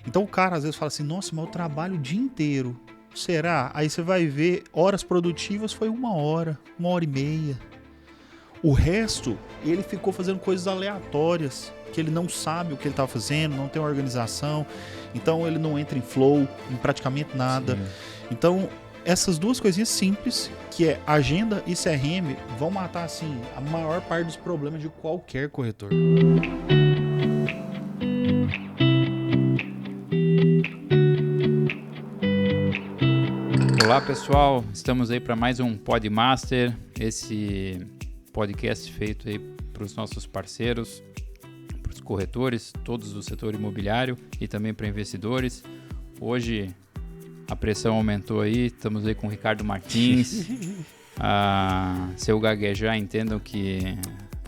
Então o cara às vezes fala assim, nossa, mas eu trabalho o dia inteiro. Será? Aí você vai ver, horas produtivas foi 1 hora, 1 hora e meia. O resto, ele ficou fazendo coisas aleatórias, que ele não sabe o que ele está fazendo, não tem organização, então ele não entra em flow, em praticamente nada. Sim. Então, essas duas coisinhas simples, que é agenda e CRM, vão matar, assim, a maior parte dos problemas de qualquer corretor. Olá pessoal, estamos aí para mais um Podmaster, esse podcast feito aí para os nossos parceiros, para os corretores, todos do setor imobiliário e também para investidores. Hoje a pressão aumentou aí, estamos aí com o Ricardo Martins. Se eu gaguejar, entendam que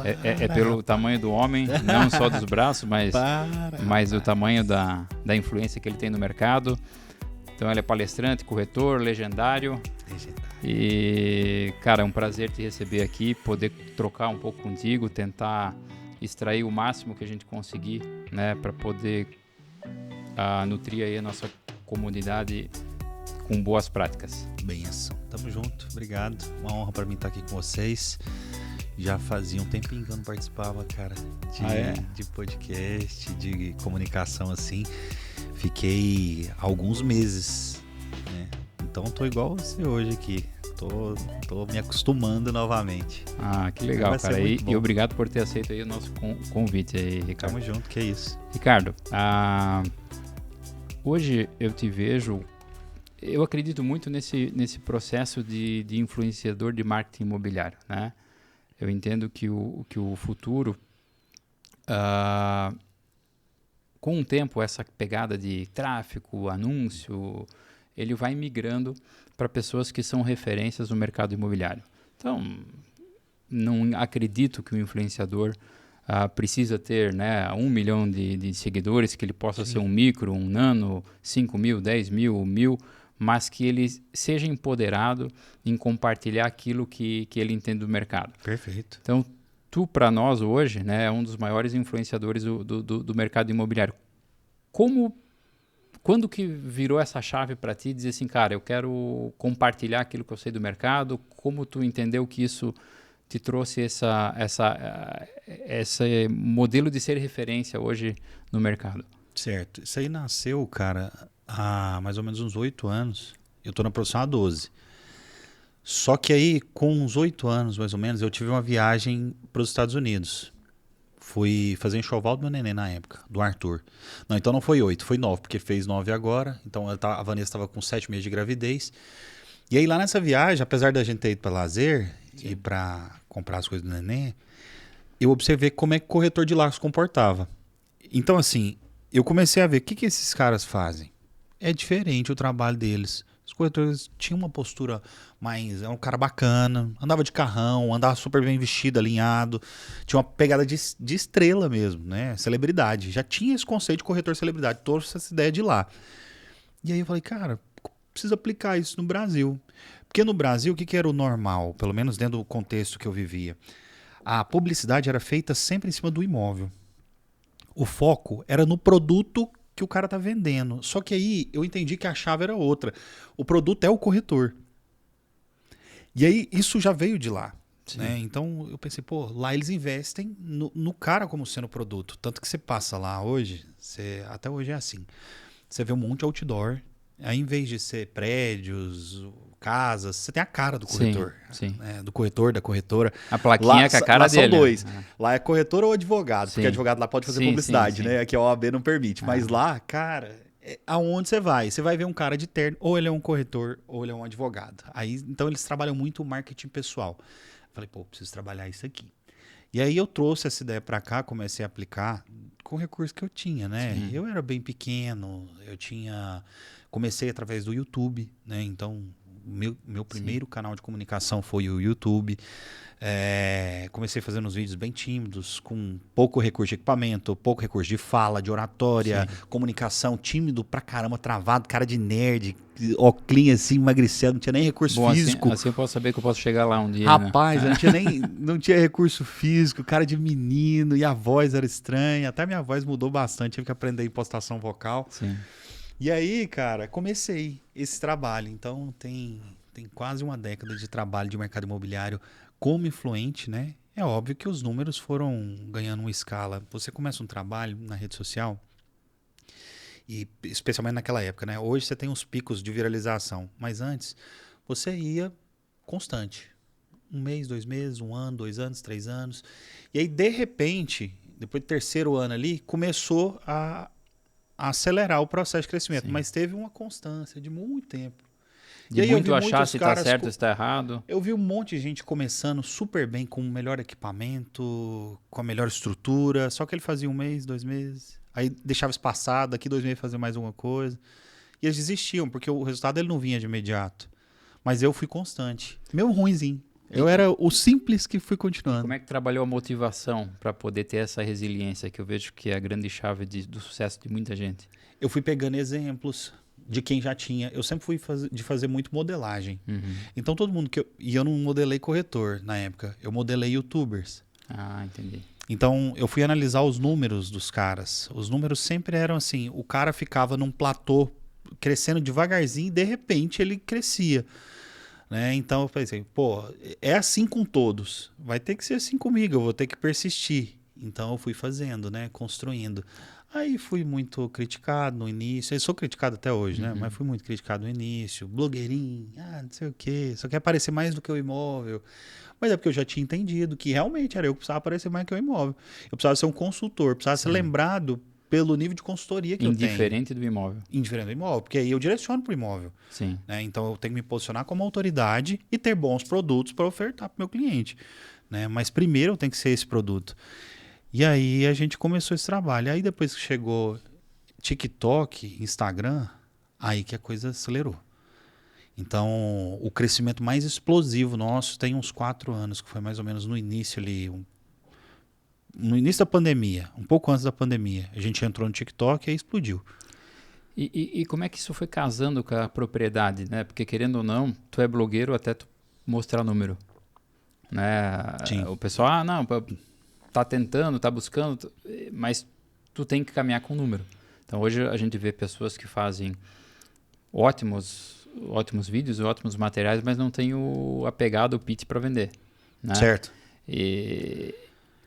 é pelo tamanho do homem, não só dos braços, mas o tamanho da influência que ele tem no mercado. Então ele é palestrante, corretor, legendário. E, cara, é um prazer te receber aqui, poder trocar um pouco contigo, tentar extrair o máximo que a gente conseguir, né, para poder nutrir aí a nossa comunidade com boas práticas. Benção. Tamo junto, obrigado. Uma honra para mim estar aqui com vocês. Já fazia um tempinho que eu não participava, cara, de podcast, de comunicação assim. Fiquei alguns meses, né? Então tô igual você hoje aqui. Tô me acostumando novamente. Que legal, cara. E obrigado por ter aceito aí o nosso convite aí, Ricardo. Tamo junto, que é isso. Ricardo, hoje eu te vejo, eu acredito muito nesse processo de influenciador de marketing imobiliário, né? Eu entendo que o futuro, com o tempo, essa pegada de tráfego, anúncio, ele vai migrando para pessoas que são referências no mercado imobiliário. Então, não acredito que o influenciador precisa ter, né, 1 milhão de seguidores, que ele possa ser um micro, um nano, 5 mil, 10 mil, 1.000, mas que ele seja empoderado em compartilhar aquilo que ele entende do mercado. Perfeito. Então, tu, para nós hoje, né, é um dos maiores influenciadores do mercado imobiliário. Quando que virou essa chave para ti, dizer assim, cara, eu quero compartilhar aquilo que eu sei do mercado? Como tu entendeu que isso te trouxe esse modelo de ser referência hoje no mercado? Certo. Isso aí nasceu, cara, há mais ou menos uns 8 anos. Eu tô na profissão há 12. Só que aí, com uns 8 anos, mais ou menos, eu tive uma viagem para os Estados Unidos. Fui fazer enxoval do meu neném na época, do Arthur. Não, então não foi 8, foi 9, porque fez 9 agora. Então a Vanessa estava com 7 meses de gravidez. E aí lá nessa viagem, apesar da gente ter ido para lazer e para comprar as coisas do neném, eu observei como é que o corretor de lá se comportava. Então assim, eu comecei a ver o que esses caras fazem. É diferente o trabalho deles. Os corretores tinham uma postura mais... Era um cara bacana, andava de carrão, andava super bem vestido, alinhado. Tinha uma pegada de estrela mesmo, né? Celebridade. Já tinha esse conceito de corretor celebridade. Trouxe essa ideia de lá. E aí eu falei, cara, preciso aplicar isso no Brasil. Porque no Brasil, o que era o normal? Pelo menos dentro do contexto que eu vivia. A publicidade era feita sempre em cima do imóvel. O foco era no produto que o cara tá vendendo. Só que aí eu entendi que a chave era outra. O produto é o corretor. E aí isso já veio de lá. Né? Então eu pensei, pô, lá eles investem no cara como sendo produto. Tanto que você passa lá hoje, até hoje é assim. Você vê um monte de outdoor. Aí, em vez de ser prédios, casas, você tem a cara do corretor. Sim. Né? Do corretor, da corretora. A plaquinha lá, com a cara lá dele. São dois. Lá é corretor ou advogado, Sim. porque advogado lá pode fazer publicidade, né? Aqui a OAB não permite. Mas lá, cara, aonde você vai ver um cara de terno, ou ele é um corretor, ou ele é um advogado. Aí, então eles trabalham muito o marketing pessoal. Falei, pô, preciso trabalhar isso aqui. E aí eu trouxe essa ideia para cá, comecei a aplicar com o recurso que eu tinha, né? Sim. Eu era bem pequeno, comecei através do YouTube, né? Então, Meu primeiro canal de comunicação foi o YouTube. Comecei fazendo uns vídeos bem tímidos, com pouco recurso de equipamento, pouco recurso de fala, de oratória, comunicação, tímido pra caramba, travado, cara de nerd, óculos assim, emagrecendo, não tinha nem recurso físico. Assim eu posso saber que eu posso chegar lá um dia, Rapaz, eu não tinha recurso físico, cara de menino, e a voz era estranha, até minha voz mudou bastante, tive que aprender impostação vocal. Sim. E aí, cara, comecei esse trabalho, então tem quase uma década de trabalho de mercado imobiliário como influente, né? É óbvio que os números foram ganhando uma escala. Você começa um trabalho na rede social, e especialmente naquela época, né? Hoje você tem uns picos de viralização, mas antes você ia constante. 1 mês, 2 meses, 1 ano, 2 anos, 3 anos. E aí, de repente, depois do terceiro ano ali, começou a acelerar o processo de crescimento. Sim. Mas teve uma constância de muito tempo. De muito achar se está certo ou se está errado. Eu vi um monte de gente começando super bem, com o melhor equipamento, com a melhor estrutura, só que ele fazia 1 mês, 2 meses, aí deixava espaçado, daqui 2 meses fazia mais alguma coisa. E eles desistiam, porque o resultado ele não vinha de imediato. Mas eu fui constante. Meu ruinzinho. Eu era o simples que fui continuando. Como é que trabalhou a motivação para poder ter essa resiliência, que eu vejo que é a grande chave do sucesso de muita gente? Eu fui pegando exemplos de quem já tinha. Eu sempre fui de fazer muito modelagem. Uhum. Então todo mundo E eu não modelei corretor na época. Eu modelei youtubers. Ah, entendi. Então eu fui analisar os números dos caras. Os números sempre eram assim. O cara ficava num platô crescendo devagarzinho e de repente ele crescia. Né? Então eu pensei, pô, é assim com todos. Vai ter que ser assim comigo. Eu vou ter que persistir. Então eu fui fazendo, né? Construindo. Aí fui muito criticado no início. Eu sou criticado até hoje, né? Mas fui muito criticado no início. Blogueirinho, não sei o quê. Só quer aparecer mais do que o imóvel. Mas é porque eu já tinha entendido que realmente era eu que precisava aparecer mais que o imóvel. Eu precisava ser um consultor, precisava ser lembrado pelo nível de consultoria que eu tenho. Indiferente do imóvel. Indiferente do imóvel, porque aí eu direciono para o imóvel. Sim. Né? Então eu tenho que me posicionar como autoridade e ter bons produtos para ofertar para o meu cliente. Né? Mas primeiro eu tenho que ser esse produto. E aí a gente começou esse trabalho. Aí depois que chegou TikTok, Instagram, aí que a coisa acelerou. Então o crescimento mais explosivo nosso tem uns 4 anos, que foi mais ou menos no início ali, no início da pandemia, um pouco antes da pandemia. A gente entrou no TikTok e aí explodiu. E como é que isso foi casando com a propriedade, né? Porque querendo ou não, tu é blogueiro até tu mostrar número. Né? Sim. O pessoal, não, tá tentando, tá buscando, mas tu tem que caminhar com o número. Então hoje a gente vê pessoas que fazem ótimos vídeos, ótimos materiais, mas não tem a pegada, o pitch para vender. Né? Certo. E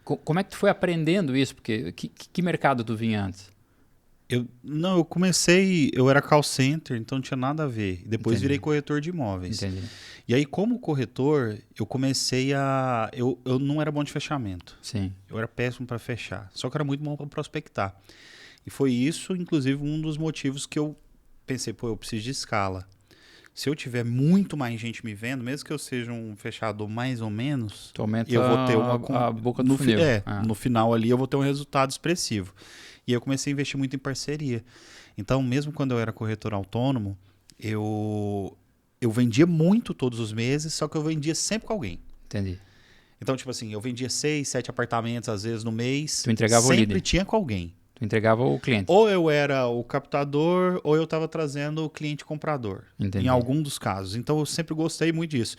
como é que tu foi aprendendo isso? Porque que mercado tu vinha antes? Eu comecei, eu era call center, então não tinha nada a ver. Depois virei corretor de imóveis. Entendi. E aí, como corretor, eu comecei a... Eu não era bom de fechamento. Sim. Eu era péssimo para fechar. Só que era muito bom para prospectar. E foi isso, inclusive, um dos motivos que eu pensei, eu preciso de escala. Se eu tiver muito mais gente me vendo, mesmo que eu seja um fechador mais ou menos, eu vou ter a boca do funil. No final ali eu vou ter um resultado expressivo. E eu comecei a investir muito em parceria. Então, mesmo quando eu era corretor autônomo, eu vendia muito todos os meses, só que eu vendia sempre com alguém. Entendi. Então, tipo assim, eu vendia 6, 7 apartamentos às vezes no mês. Tu entregava o líder. Sempre tinha com alguém. Tu entregava o cliente. Ou eu era o captador, ou eu estava trazendo o cliente comprador. Entendi. Em algum dos casos. Então, eu sempre gostei muito disso.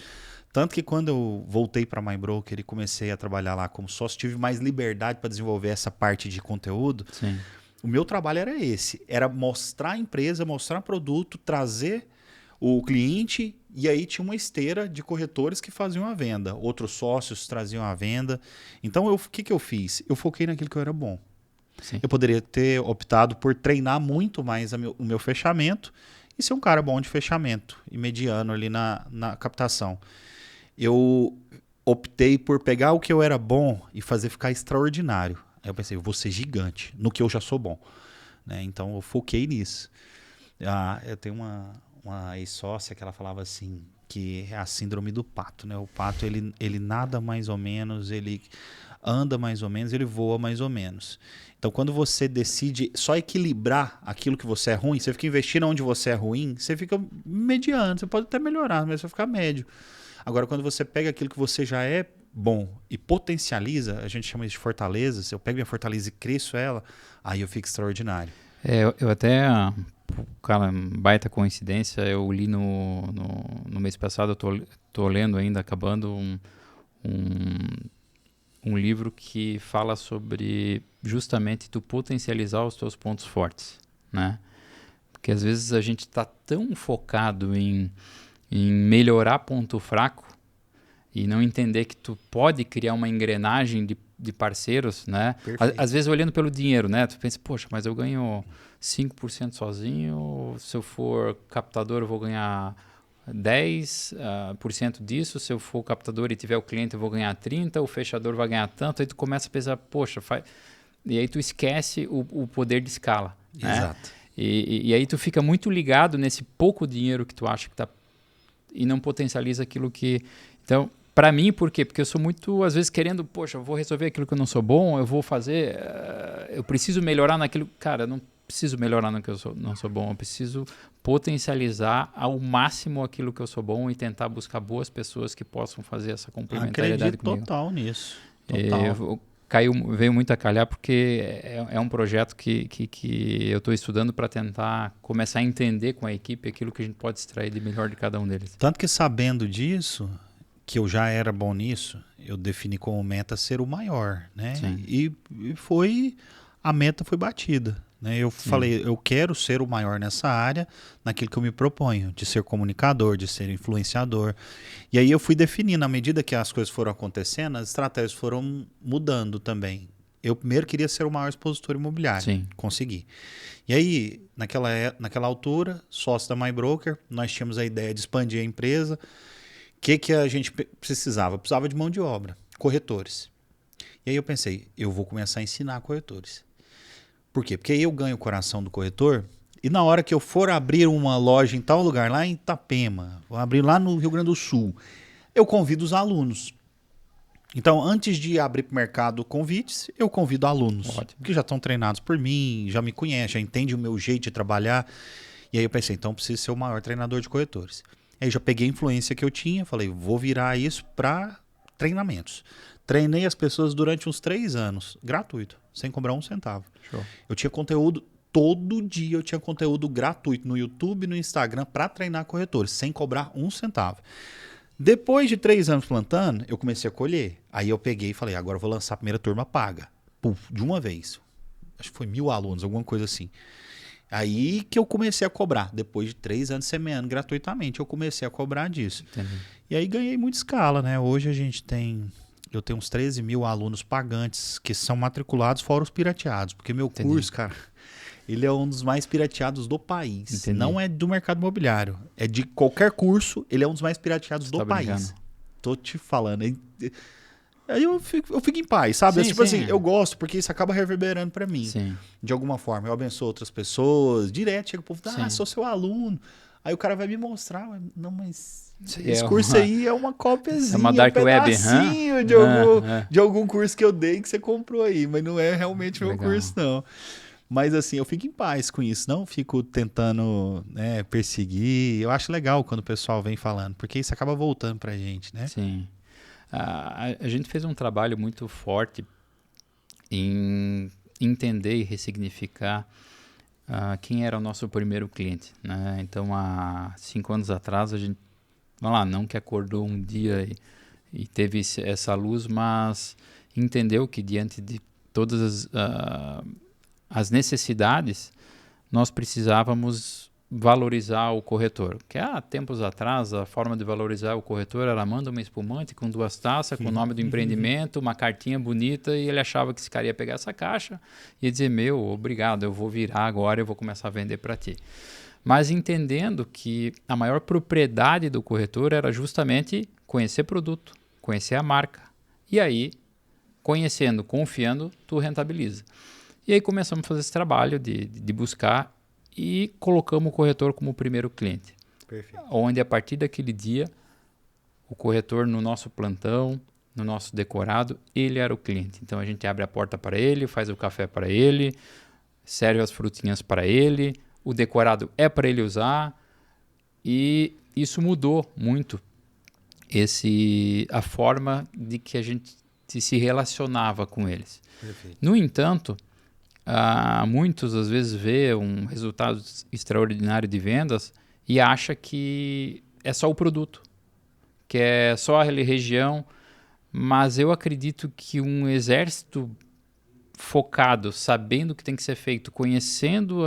Tanto que quando eu voltei para a MyBroker e comecei a trabalhar lá como sócio, tive mais liberdade para desenvolver essa parte de conteúdo. Sim. O meu trabalho era esse. Era mostrar a empresa, mostrar produto, trazer o cliente, e aí tinha uma esteira de corretores que faziam a venda. Outros sócios traziam a venda. Então, o que eu fiz? Eu foquei naquilo que eu era bom. Sim. Eu poderia ter optado por treinar muito mais o meu fechamento e ser um cara bom de fechamento e mediano ali na captação. Eu optei por pegar o que eu era bom e fazer ficar extraordinário. Aí eu pensei, eu vou ser gigante no que eu já sou bom. Né? Então eu foquei nisso. Eu tenho uma ex-sócia que ela falava assim, que é a síndrome do pato. Né? O pato, ele nada mais ou menos, anda mais ou menos, ele voa mais ou menos. Então, quando você decide só equilibrar aquilo que você é ruim, você fica investindo onde você é ruim, você fica mediano, você pode até melhorar, mas você vai ficar médio. Agora, quando você pega aquilo que você já é bom e potencializa, a gente chama isso de fortaleza, se eu pego minha fortaleza e cresço ela, aí eu fico extraordinário. Eu até, cara, baita coincidência, eu li no mês passado, eu tô lendo ainda, acabando um livro que fala sobre justamente tu potencializar os teus pontos fortes, né? Porque às vezes a gente está tão focado em melhorar ponto fraco e não entender que tu pode criar uma engrenagem de parceiros, né? Às vezes olhando pelo dinheiro, né? Tu pensa, poxa, mas eu ganho 5% sozinho, se eu for captador eu vou ganhar 10% disso, se eu for captador e tiver o cliente eu vou ganhar 30%, o fechador vai ganhar tanto, aí tu começa a pensar, poxa, e aí tu esquece o poder de escala, né? Exato. E aí tu fica muito ligado nesse pouco dinheiro que tu acha que tá e não potencializa aquilo que... Então, para mim, por quê? Porque eu sou muito, às vezes, querendo, poxa, eu vou resolver aquilo que eu não sou bom, eu vou fazer, eu preciso melhorar naquilo... Cara, eu não preciso melhorar no que eu não sou bom, eu preciso potencializar ao máximo aquilo que eu sou bom e tentar buscar boas pessoas que possam fazer essa complementariedade Acredito comigo. Total nisso. Total. Veio muito a calhar porque é um projeto que eu estou estudando para tentar começar a entender com a equipe aquilo que a gente pode extrair de melhor de cada um deles. Tanto que sabendo disso, que eu já era bom nisso, eu defini como meta ser o maior, né? E a meta foi batida, né? Eu falei, eu quero ser o maior nessa área, naquilo que eu me proponho, de ser comunicador, de ser influenciador. E aí eu fui definindo, à medida que as coisas foram acontecendo, as estratégias foram mudando também. Eu primeiro queria ser o maior expositor imobiliário, Sim. Consegui. E aí, naquela altura, sócio da MyBroker, nós tínhamos a ideia de expandir a empresa. O que a gente precisava? Precisava de mão de obra, corretores. E aí eu pensei, eu vou começar a ensinar corretores. Por quê? Porque aí eu ganho o coração do corretor e na hora que eu for abrir uma loja em tal lugar, lá em Itapema, vou abrir lá no Rio Grande do Sul, eu convido os alunos. Então, antes de abrir para o mercado convites, eu convido alunos. Ótimo. Que já estão treinados por mim, já me conhecem, já entendem o meu jeito de trabalhar. E aí eu pensei, então eu preciso ser o maior treinador de corretores. Aí já peguei a influência que eu tinha, falei, vou virar isso para treinamentos. Treinei as pessoas durante uns 3 anos, gratuito, sem cobrar 1 centavo. Show. Eu tinha conteúdo, todo dia eu tinha conteúdo gratuito no YouTube e no Instagram para treinar corretores, sem cobrar 1 centavo. Depois de 3 anos plantando, eu comecei a colher. Aí eu peguei e falei, agora eu vou lançar a primeira turma paga. Puf, de uma vez. Acho que foi 1.000 alunos, alguma coisa assim. Aí que eu comecei a cobrar. Depois de 3 anos semeando gratuitamente, eu comecei a cobrar disso. Entendi. E aí ganhei muita escala, né? Hoje eu tenho uns 13.000 alunos pagantes que são matriculados, fora os pirateados. Porque meu curso, cara, ele é um dos mais pirateados do país. Entendi. Não é do mercado imobiliário. É de qualquer curso, ele é um dos mais pirateados do país. Brincando. Tô te falando. Aí eu fico em paz, sabe? Sim, tipo sim. assim, eu gosto, porque isso acaba reverberando pra mim. Sim. De alguma forma. Eu abençoo outras pessoas. Direto chega o povo, sou seu aluno. Aí o cara vai me mostrar, não, mas esse curso aí é uma cópiazinha, é uma dark web, de algum curso que eu dei que você comprou aí, mas não é realmente o meu curso, não. Mas assim, eu fico em paz com isso, não fico tentando, né, perseguir. Eu acho legal quando o pessoal vem falando, porque isso acaba voltando pra gente, né? Sim. A gente fez um trabalho muito forte em entender e ressignificar quem era o nosso primeiro cliente, né? Então, há 5 anos atrás, a gente, não que acordou um dia e teve essa luz, mas entendeu que diante de todas as necessidades, nós precisávamos valorizar o corretor. Que há tempos atrás, a forma de valorizar o corretor era manda uma espumante com 2 taças, com o nome do empreendimento, uma cartinha bonita, e ele achava que esse cara ia pegar essa caixa e ia dizer, obrigado, eu vou virar agora, eu vou começar a vender para ti. Mas entendendo que a maior propriedade do corretor era justamente conhecer produto, conhecer a marca. E aí, conhecendo, confiando, tu rentabiliza. E aí começamos a fazer esse trabalho de buscar e colocamos o corretor como o primeiro cliente. Perfeito. Onde a partir daquele dia, o corretor no nosso plantão, no nosso decorado, ele era o cliente. Então a gente abre a porta para ele, faz o café para ele, serve as frutinhas para ele, o decorado é para ele usar, e isso mudou muito a forma de que a gente se relacionava com eles. Perfeito. No entanto, muitos às vezes vê um resultado extraordinário de vendas e acha que é só o produto, que é só a região, mas eu acredito que um exército focado, sabendo o que tem que ser feito, conhecendo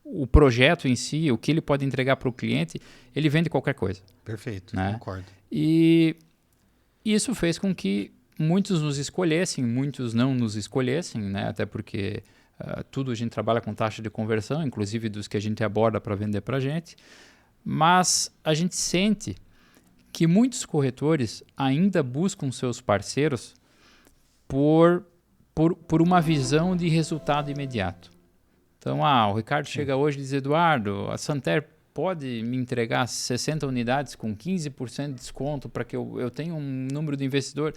o projeto em si, o que ele pode entregar para o cliente, ele vende qualquer coisa. Perfeito, né? Concordo. E isso fez com que muitos nos escolhessem, muitos não nos escolhessem, né? Até porque tudo a gente trabalha com taxa de conversão, inclusive dos que a gente aborda para vender para a gente, mas a gente sente que muitos corretores ainda buscam seus parceiros por uma visão de resultado imediato. Então, o Ricardo chega hoje e diz, Eduardo, a Santer pode me entregar 60 unidades com 15% de desconto para que eu tenha um número de investidor?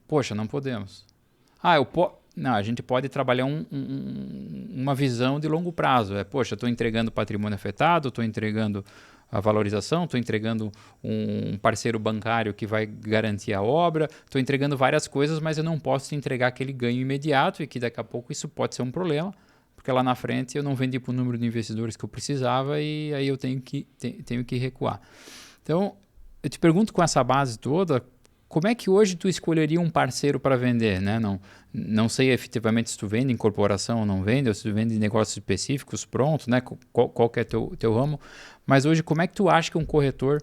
Poxa, não podemos. Não, a gente pode trabalhar uma visão de longo prazo. Poxa, estou entregando patrimônio afetado, estou entregando a valorização, estou entregando um parceiro bancário que vai garantir a obra, estou entregando várias coisas, mas eu não posso te entregar aquele ganho imediato e que daqui a pouco isso pode ser um problema, porque lá na frente eu não vendi para o número de investidores que eu precisava e aí eu tenho que recuar. Então, eu te pergunto com essa base toda, como é que hoje tu escolheria um parceiro para vender, né? Não sei efetivamente se tu vende em corporação ou não vende, ou se tu vende em negócios específicos, pronto, né? Qual que é teu ramo. Mas hoje, como é que tu acha que um corretor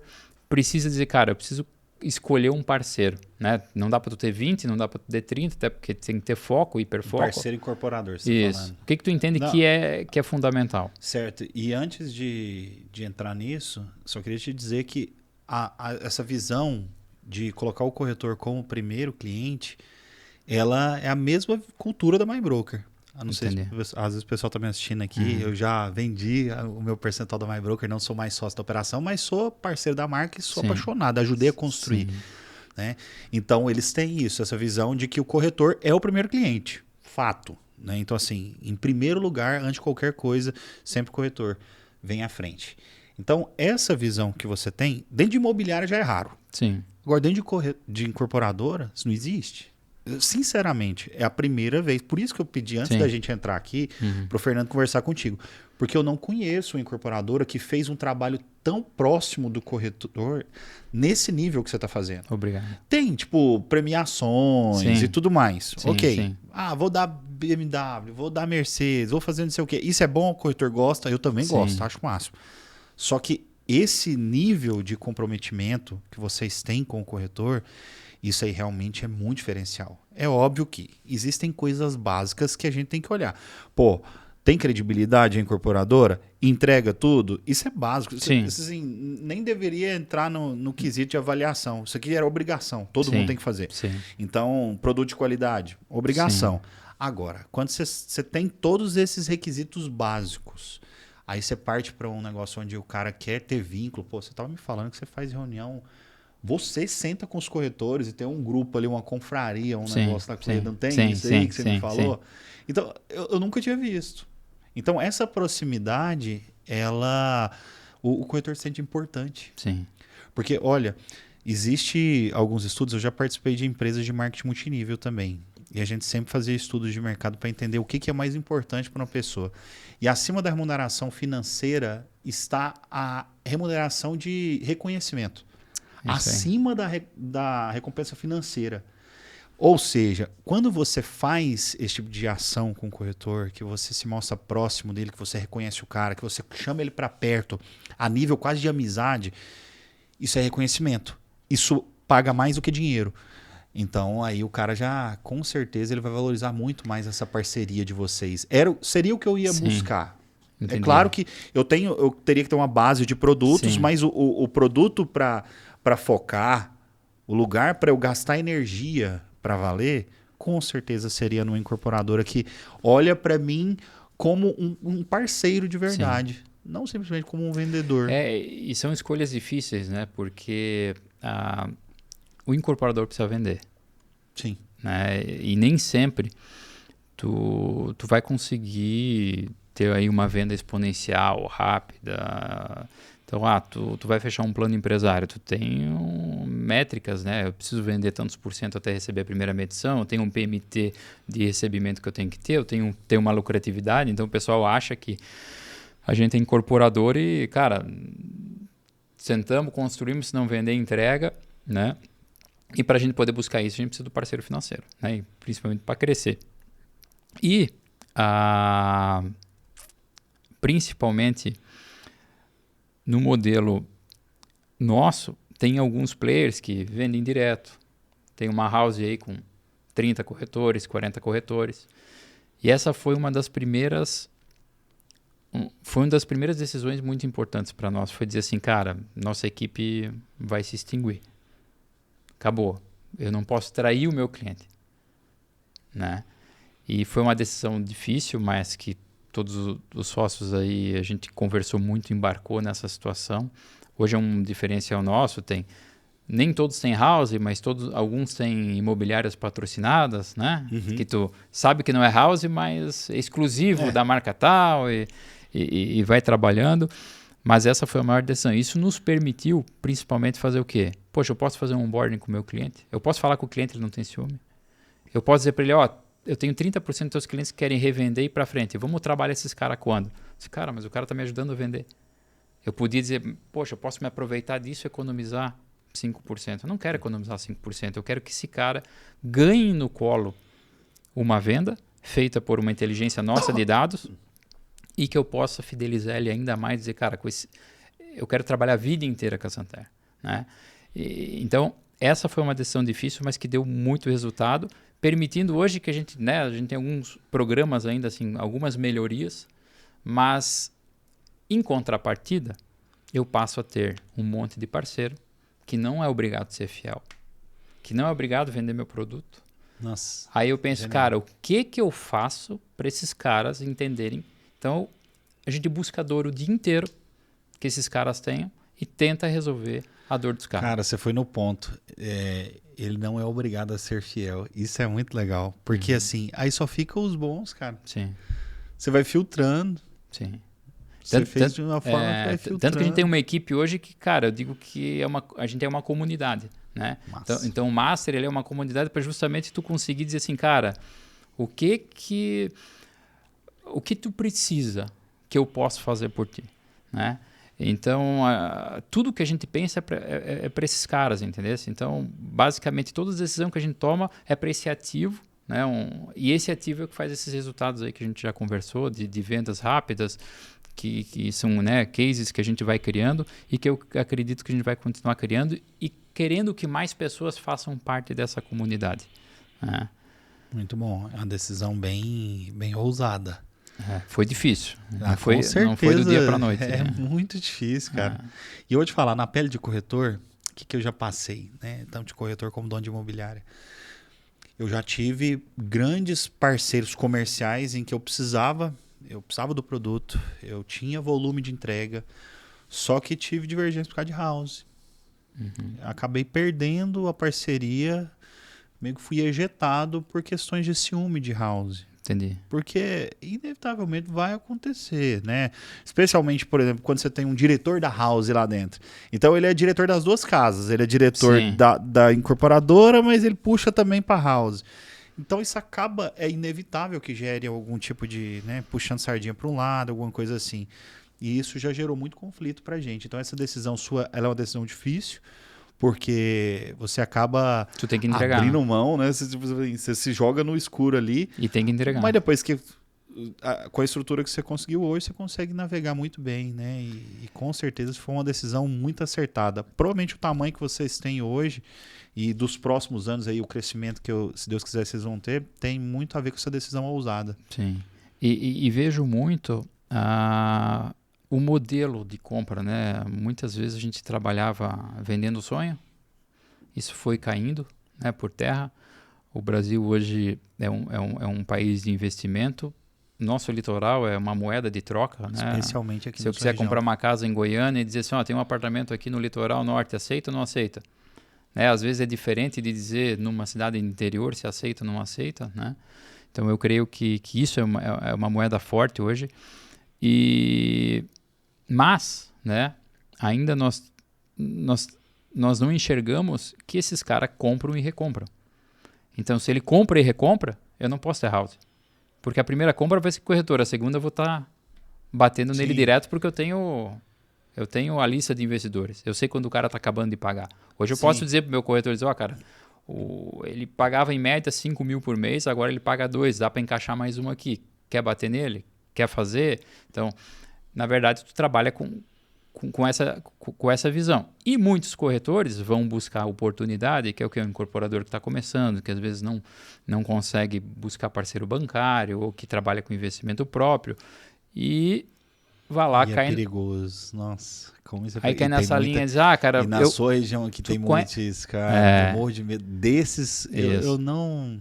precisa dizer, cara, eu preciso escolher um parceiro, né? Não dá para tu ter 20, não dá para tu ter 30, até porque tem que ter foco, hiperfoco. Parceiro incorporador, você tá falando. O que tu entende que é fundamental? Certo. E antes de entrar nisso, só queria te dizer que essa visão de colocar o corretor como primeiro cliente, ela é a mesma cultura da MyBroker. A não ser, às vezes o pessoal está me assistindo aqui, eu já vendi o meu percentual da MyBroker, não sou mais sócio da operação, mas sou parceiro da marca e sou apaixonado, ajudei a construir. Né? Então, eles têm isso, essa visão de que o corretor é o primeiro cliente, fato. Né? Então, assim, em primeiro lugar, antes de qualquer coisa, sempre o corretor vem à frente. Então, essa visão que você tem, dentro de imobiliária já é raro. Sim. Agora, dentro de incorporadora, isso não existe. Sinceramente, é a primeira vez. Por isso que eu pedi antes da gente entrar aqui para o Fernando conversar contigo. Porque eu não conheço uma incorporadora que fez um trabalho tão próximo do corretor nesse nível que você está fazendo. Obrigado. Tem, tipo, premiações e tudo mais. Ok. Sim. Vou dar BMW, vou dar Mercedes, vou fazer não sei o quê. Isso é bom, o corretor gosta, eu também gosto, acho máximo. Só que esse nível de comprometimento que vocês têm com o corretor, isso aí realmente é muito diferencial. É óbvio que existem coisas básicas que a gente tem que olhar. Pô, tem credibilidade a incorporadora? Entrega tudo? Isso é básico. Isso assim, nem deveria entrar no quesito de avaliação. Isso aqui era obrigação. Todo mundo tem que fazer. Então, produto de qualidade, obrigação. Agora, quando você tem todos esses requisitos básicos, aí você parte para um negócio onde o cara quer ter vínculo. Pô, você estava me falando que você faz reunião. Você senta com os corretores e tem um grupo ali, uma confraria, negócio lá com ele. Não tem isso aí que você me falou? Então, eu nunca tinha visto. Então, essa proximidade, o corretor se sente importante. Sim. Porque, olha, existe alguns estudos, eu já participei de empresas de marketing multinível também. E a gente sempre fazia estudos de mercado para entender o que é mais importante para uma pessoa. E acima da remuneração financeira está a remuneração de reconhecimento. Acima da recompensa financeira. Ou seja, quando você faz esse tipo de ação com o corretor, que você se mostra próximo dele, que você reconhece o cara, que você chama ele para perto, a nível quase de amizade, isso é reconhecimento. Isso paga mais do que dinheiro. Então, aí o cara já, com certeza, ele vai valorizar muito mais essa parceria de vocês. Seria o que eu ia buscar. Entendi. É claro que eu teria que ter uma base de produtos, mas o produto para focar, o lugar para eu gastar energia para valer, com certeza seria numa incorporadora que olha para mim como um parceiro de verdade, não simplesmente como um vendedor. E são escolhas difíceis, né? Porque o incorporador precisa vender. Sim. Né? E nem sempre tu vai conseguir ter aí uma venda exponencial, rápida. Então, tu vai fechar um plano empresário, tu tem métricas, né? Eu preciso vender tantos por cento até receber a primeira medição, eu tenho um PMT de recebimento que eu tenho que ter, eu tenho uma lucratividade, então o pessoal acha que a gente é incorporador e, cara, sentamos, construímos, se não vender, entrega, né? E para a gente poder buscar isso, a gente precisa do parceiro financeiro, né? E principalmente para crescer. E, principalmente no modelo nosso, tem alguns players que vendem direto. Tem uma house aí com 30 corretores, 40 corretores. E essa foi uma das primeiras decisões muito importantes para nós. Foi dizer assim, cara, nossa equipe vai se extinguir. Acabou. Eu não posso trair o meu cliente. Né? E foi uma decisão difícil, mas que todos os sócios aí, a gente conversou muito, embarcou nessa situação. Hoje é um diferencial nosso, nem todos têm house, mas alguns têm imobiliárias patrocinadas, né? Uhum. Que tu sabe que não é house, mas é exclusivo da marca tal e vai trabalhando. Mas essa foi a maior decisão. Isso nos permitiu, principalmente, fazer o quê? Poxa, eu posso fazer um onboarding com o meu cliente? Eu posso falar com o cliente, ele não tem ciúme? Eu posso dizer para ele, eu tenho 30% dos teus clientes que querem revender e ir para frente. Vamos trabalhar esses caras quando? Cara, mas o cara está me ajudando a vender. Eu podia dizer, poxa, eu posso me aproveitar disso e economizar 5%. Eu não quero economizar 5%. Eu quero que esse cara ganhe no colo uma venda feita por uma inteligência nossa de dados e que eu possa fidelizar ele ainda mais e dizer, cara, eu quero trabalhar a vida inteira com a Santander. Né? Então, essa foi uma decisão difícil, mas que deu muito resultado, permitindo hoje que a gente tem alguns programas ainda, assim, algumas melhorias, mas em contrapartida, eu passo a ter um monte de parceiro que não é obrigado a ser fiel, que não é obrigado a vender meu produto. Nossa. Aí eu penso, genial. cara, o que eu faço para esses caras entenderem? Então, a gente busca a dor o dia inteiro que esses caras tenham e tenta resolver a dor dos caras. Cara, você foi no ponto. Ele não é obrigado a ser fiel. Isso é muito legal. Porque assim, aí só ficam os bons, cara. Sim. Você vai filtrando. Sim. Você fez de uma forma que vai filtrando. Tanto que a gente tem uma equipe hoje que, cara, eu digo que a gente é uma comunidade, né? Então o Master, ele é uma comunidade para justamente tu conseguir dizer assim, cara, o que tu precisa que eu posso fazer por ti, né? Então, tudo que a gente pensa é para esses caras, entendeu? Então, basicamente, toda decisão que a gente toma é para esse ativo, né? E esse ativo é o que faz esses resultados aí que a gente já conversou, de vendas rápidas, que são, né, cases que a gente vai criando e que eu acredito que a gente vai continuar criando e querendo que mais pessoas façam parte dessa comunidade. Né? Muito bom. É uma decisão bem, bem ousada. Foi difícil. Com certeza, não foi do dia para a noite. É muito difícil, cara. E eu vou te falar, na pele de corretor, o que eu já passei, né? Tanto de corretor como dono de imobiliária. Eu já tive grandes parceiros comerciais em que eu precisava do produto, eu tinha volume de entrega, só que tive divergência por causa de house. Uhum. Acabei perdendo a parceria, meio que fui ejetado por questões de ciúme de house. Entendi. Porque inevitavelmente vai acontecer, né? Especialmente, por exemplo, quando você tem um diretor da house lá dentro. Então ele é diretor das duas casas, ele é diretor da incorporadora, mas ele puxa também para house. Então isso é inevitável que gere algum tipo de, né, puxando sardinha para um lado, alguma coisa assim. E isso já gerou muito conflito pra gente. Então essa decisão sua, ela é uma decisão difícil, porque você acaba tu tem que entregar, abrindo mão, né? Você se joga no escuro ali. E tem que entregar. Mas depois que, com a estrutura que você conseguiu hoje, você consegue navegar muito bem, né? E com certeza foi uma decisão muito acertada. Provavelmente o tamanho que vocês têm hoje e dos próximos anos aí, o crescimento que, se Deus quiser, vocês vão ter, tem muito a ver com essa decisão ousada. Sim. E vejo muito o modelo de compra, né? Muitas vezes a gente trabalhava vendendo sonho, isso foi caindo, né, por terra. O Brasil hoje é um país de investimento. Nosso litoral é uma moeda de troca, né? Especialmente aqui Se eu quiser comprar uma casa em Goiânia e dizer assim, tem um apartamento aqui no litoral norte, aceita ou não aceita? né? Às vezes é diferente de dizer numa cidade interior se aceita ou não aceita, né? Então eu creio que isso é uma moeda forte hoje. Mas, né, ainda nós não enxergamos que esses caras compram e recompram. Então, se ele compra e recompra, eu não posso ter house. Porque a primeira compra vai ser corretora, a segunda eu vou estar batendo nele direto porque eu tenho a lista de investidores. Eu sei quando o cara está acabando de pagar. Hoje eu posso dizer para o meu corretor, cara, ele pagava em média 5 mil por mês, agora ele paga 2, dá para encaixar mais um aqui. Quer bater nele? Quer fazer? Então, na verdade, tu trabalha com essa visão. E muitos corretores vão buscar oportunidade, que é o que é um incorporador que está começando, que às vezes não consegue buscar parceiro bancário ou que trabalha com investimento próprio e vai lá, e cai... é perigoso, nossa, como isso é Aí cai nessa linha e diz, cara... E na sua região aqui tem muitos, cara, eu morro de medo desses, eu não...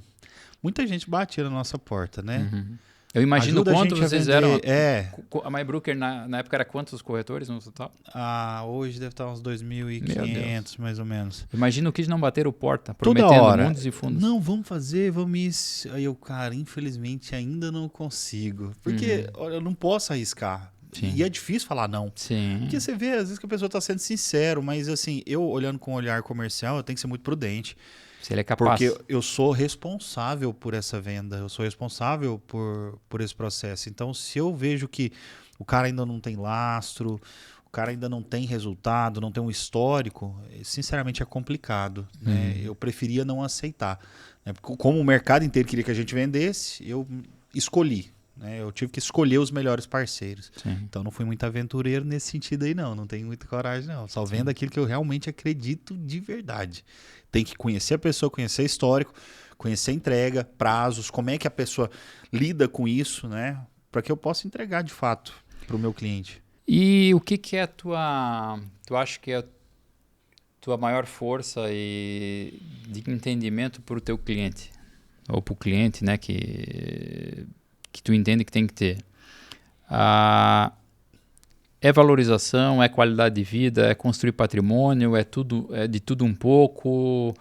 Muita gente batia na nossa porta, né? Uhum. Eu imagino quanto vocês eram. A MyBroker na época era quantos corretores no total? Hoje deve estar uns 2.500, mais ou menos. Imagina o que não bateram porta, toda prometendo hora. Mundos e fundos. Não, vamos fazer, vamos isso. Aí eu, cara, infelizmente ainda não consigo. Porque eu não posso arriscar. Sim. E é difícil falar não. Sim. Porque você vê, às vezes, que a pessoa está sendo sincero, mas assim, eu olhando com um olhar comercial, eu tenho que ser muito prudente. Se ele é capaz. Porque eu sou responsável por essa venda, eu sou responsável por esse processo. Então, se eu vejo que o cara ainda não tem lastro, o cara ainda não tem resultado, não tem um histórico, sinceramente é complicado. Né? Eu preferia não aceitar. Né? Como o mercado inteiro queria que a gente vendesse, eu escolhi. Né? Eu tive que escolher os melhores parceiros. Sim. Então não fui muito aventureiro nesse sentido aí, não. Não tenho muita coragem, não. Só vendo aquilo que eu realmente acredito de verdade. Tem que conhecer a pessoa, conhecer histórico, conhecer entrega, prazos, como é que a pessoa lida com isso, né? Para que eu possa entregar de fato para o meu cliente. E o que é tu acha que é a tua maior força e de entendimento para o teu cliente? Ou para o cliente, né? Que tu entende que tem que ter. É valorização, é qualidade de vida, é construir patrimônio, é de tudo um pouco.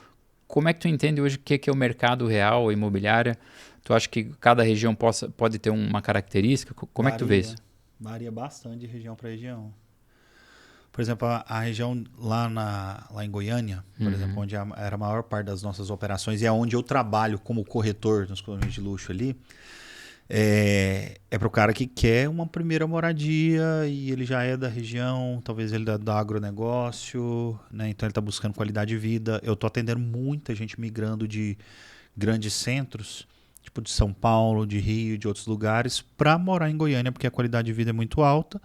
Como é que tu entende hoje o que é o mercado real, a imobiliária? Tu acha que cada região pode ter uma característica? Como é que tu vê isso? Varia bastante de região para região. Por exemplo, a região lá em Goiânia, por exemplo, onde era a maior parte das nossas operações e é onde eu trabalho como corretor nos condomínios de luxo ali, é para o cara que quer uma primeira moradia e ele já é da região, talvez ele do agronegócio, né? Então ele está buscando qualidade de vida. Eu estou atendendo muita gente migrando de grandes centros, tipo de São Paulo, de Rio, de outros lugares, para morar em Goiânia, porque a qualidade de vida é muito alta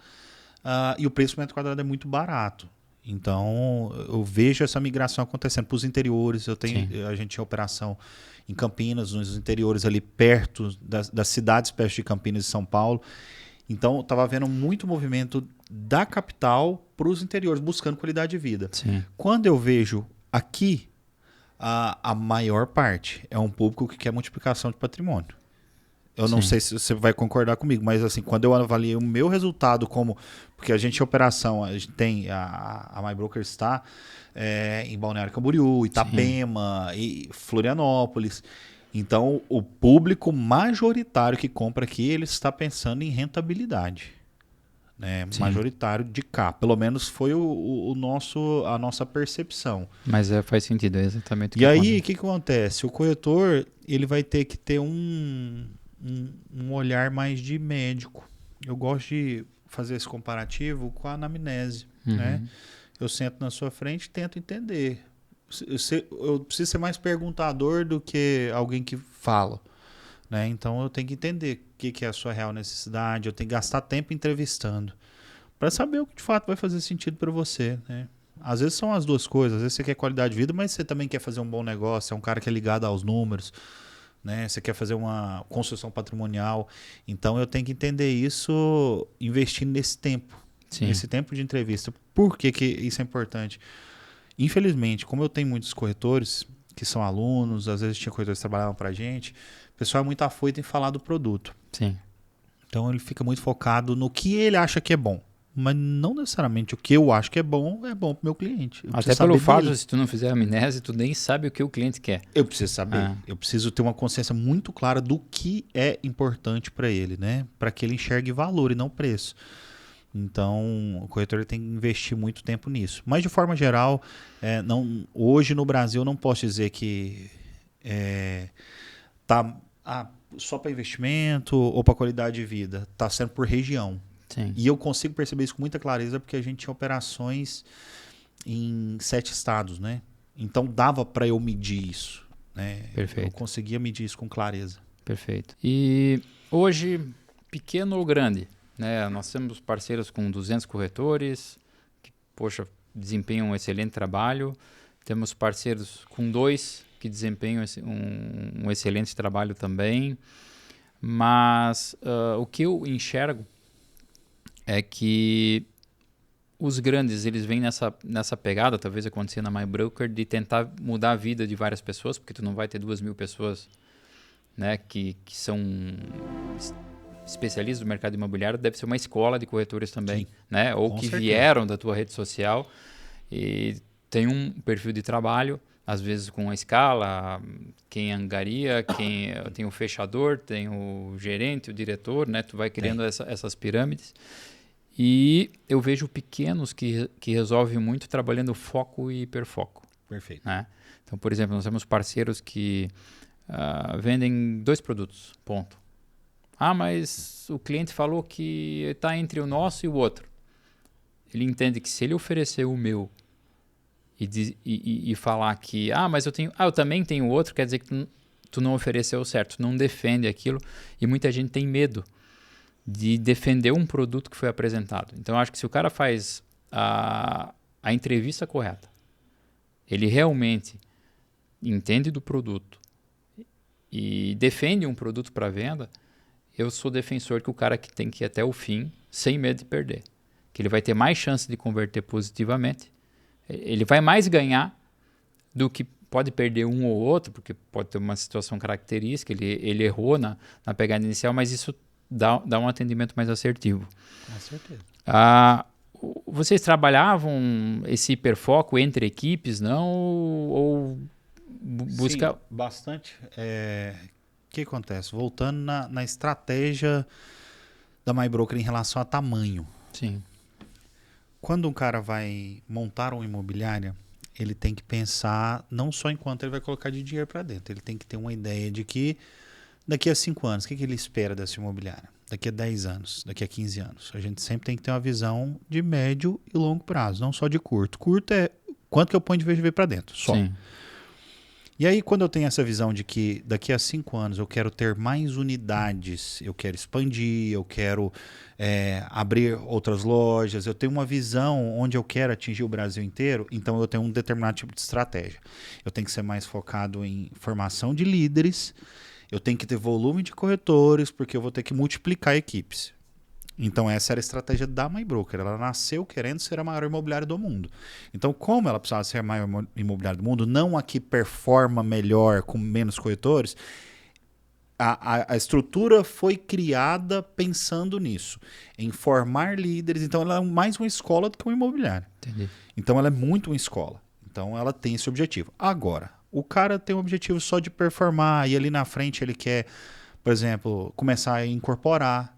e o preço por metro quadrado é muito barato. Então eu vejo essa migração acontecendo para os interiores. A gente tinha operação em Campinas, nos interiores ali perto das cidades perto de Campinas e São Paulo. Então, eu estava vendo muito movimento da capital para os interiores, buscando qualidade de vida. Sim. Quando eu vejo aqui, a maior parte é um público que quer multiplicação de patrimônio. Eu não sei se você vai concordar comigo, mas assim, quando eu avaliei o meu resultado como... Porque a gente operação, a gente tem a MyBroker está em Balneário Camboriú, Itapema e Florianópolis. Então, o público majoritário que compra aqui, ele está pensando em rentabilidade. Né? Majoritário de cá. Pelo menos foi a nossa percepção. Mas faz sentido, é exatamente o que E aí, o que acontece? O corretor ele vai ter que ter um olhar mais de médico. Eu gosto de fazer esse comparativo com a anamnese. Né? Eu sento na sua frente e tento entender. Eu preciso ser mais perguntador do que alguém que fala. Né? Então eu tenho que entender o que é a sua real necessidade, eu tenho que gastar tempo entrevistando para saber o que de fato vai fazer sentido para você. Né? Às vezes são as duas coisas, às vezes você quer qualidade de vida, mas você também quer fazer um bom negócio, é um cara que é ligado aos números, né? Você quer fazer uma construção patrimonial, então eu tenho que entender isso investindo nesse tempo, nesse tempo de entrevista. Por que isso é importante? Infelizmente, como eu tenho muitos corretores que são alunos, às vezes tinha corretores que trabalhavam para a gente, o pessoal é muito afoito em falar do produto. Sim. Então ele fica muito focado no que ele acha que é bom. mas não necessariamente o que eu acho que é bom pro meu cliente. Eu Até preciso pelo saber fato, dele. se tu não fizer amnésia, tu nem sabe o que o cliente quer. Eu preciso saber. Eu preciso ter uma consciência muito clara do que é importante para ele, né? Para que ele enxergue valor e não preço. Então, o corretor tem que investir muito tempo nisso. Mas, de forma geral, hoje no Brasil, eu não posso dizer que tá só para investimento ou para qualidade de vida. Está sendo por região. Sim. E eu consigo perceber isso com muita clareza porque a gente tinha operações em 7 estados, né? Então, dava para eu medir isso. Né? Perfeito. Eu conseguia medir isso com clareza. Perfeito. E hoje, pequeno ou grande, né? Nós temos parceiros com 200 corretores que, poxa, desempenham um excelente trabalho. Temos parceiros com 2 que desempenham um excelente trabalho também. Mas o que eu enxergo é que os grandes, eles vêm nessa pegada, talvez aconteça na MyBroker, de tentar mudar a vida de várias pessoas, porque tu não vai ter 2.000 pessoas, né, que são especialistas do mercado imobiliário, deve ser uma escola de corretores também, Sim, né? Ou com que certeza. vieram da tua rede social e tem um perfil de trabalho, às vezes com a escala, quem angaria, quem tem o fechador, tem o gerente, o diretor, né? Tu vai criando essas pirâmides. E eu vejo pequenos que resolvem muito trabalhando foco e hiperfoco. Perfeito. Né? Então, por exemplo, nós temos parceiros que vendem 2 produtos, ponto. Mas o cliente falou que está entre o nosso e o outro. Ele entende que se ele oferecer o meu e falar que, mas eu também tenho outro, quer dizer que tu não ofereceu o certo, tu não defende aquilo, e muita gente tem medo de defender um produto que foi apresentado. Então, eu acho que se o cara faz a entrevista correta, ele realmente entende do produto e defende um produto para venda, eu sou defensor que o cara que tem que ir até o fim, sem medo de perder. Que ele vai ter mais chance de converter positivamente, ele vai mais ganhar do que pode perder um ou outro, porque pode ter uma situação característica, ele errou na pegada inicial, mas isso dá um atendimento mais assertivo. Com certeza. Vocês trabalhavam esse hiperfoco entre equipes, não? Ou busca... Sim, bastante. O que acontece? Voltando na estratégia da MyBroker em relação a tamanho. Sim. Quando um cara vai montar uma imobiliária, ele tem que pensar não só em quanto ele vai colocar de dinheiro para dentro. Ele tem que ter uma ideia de que daqui a 5 anos, o que ele espera dessa imobiliária? Daqui a 10 anos, daqui a 15 anos. A gente sempre tem que ter uma visão de médio e longo prazo, não só de curto. Curto é quanto que eu ponho de VGV para dentro, só. Sim. E aí, quando eu tenho essa visão de que daqui a 5 anos eu quero ter mais unidades, eu quero expandir, eu quero abrir outras lojas, eu tenho uma visão onde eu quero atingir o Brasil inteiro, então eu tenho um determinado tipo de estratégia. Eu tenho que ser mais focado em formação de líderes, eu tenho que ter volume de corretores, porque eu vou ter que multiplicar equipes. Então essa era a estratégia da MyBroker. Ela nasceu querendo ser a maior imobiliária do mundo. Então, como ela precisava ser a maior imobiliária do mundo, não a que performa melhor com menos corretores, a estrutura foi criada pensando nisso, em formar líderes. Então ela é mais uma escola do que uma imobiliária. Entendi. Então ela é muito uma escola. Então ela tem esse objetivo. Agora, o cara tem um objetivo só de performar e ali na frente ele quer, por exemplo, começar a incorporar.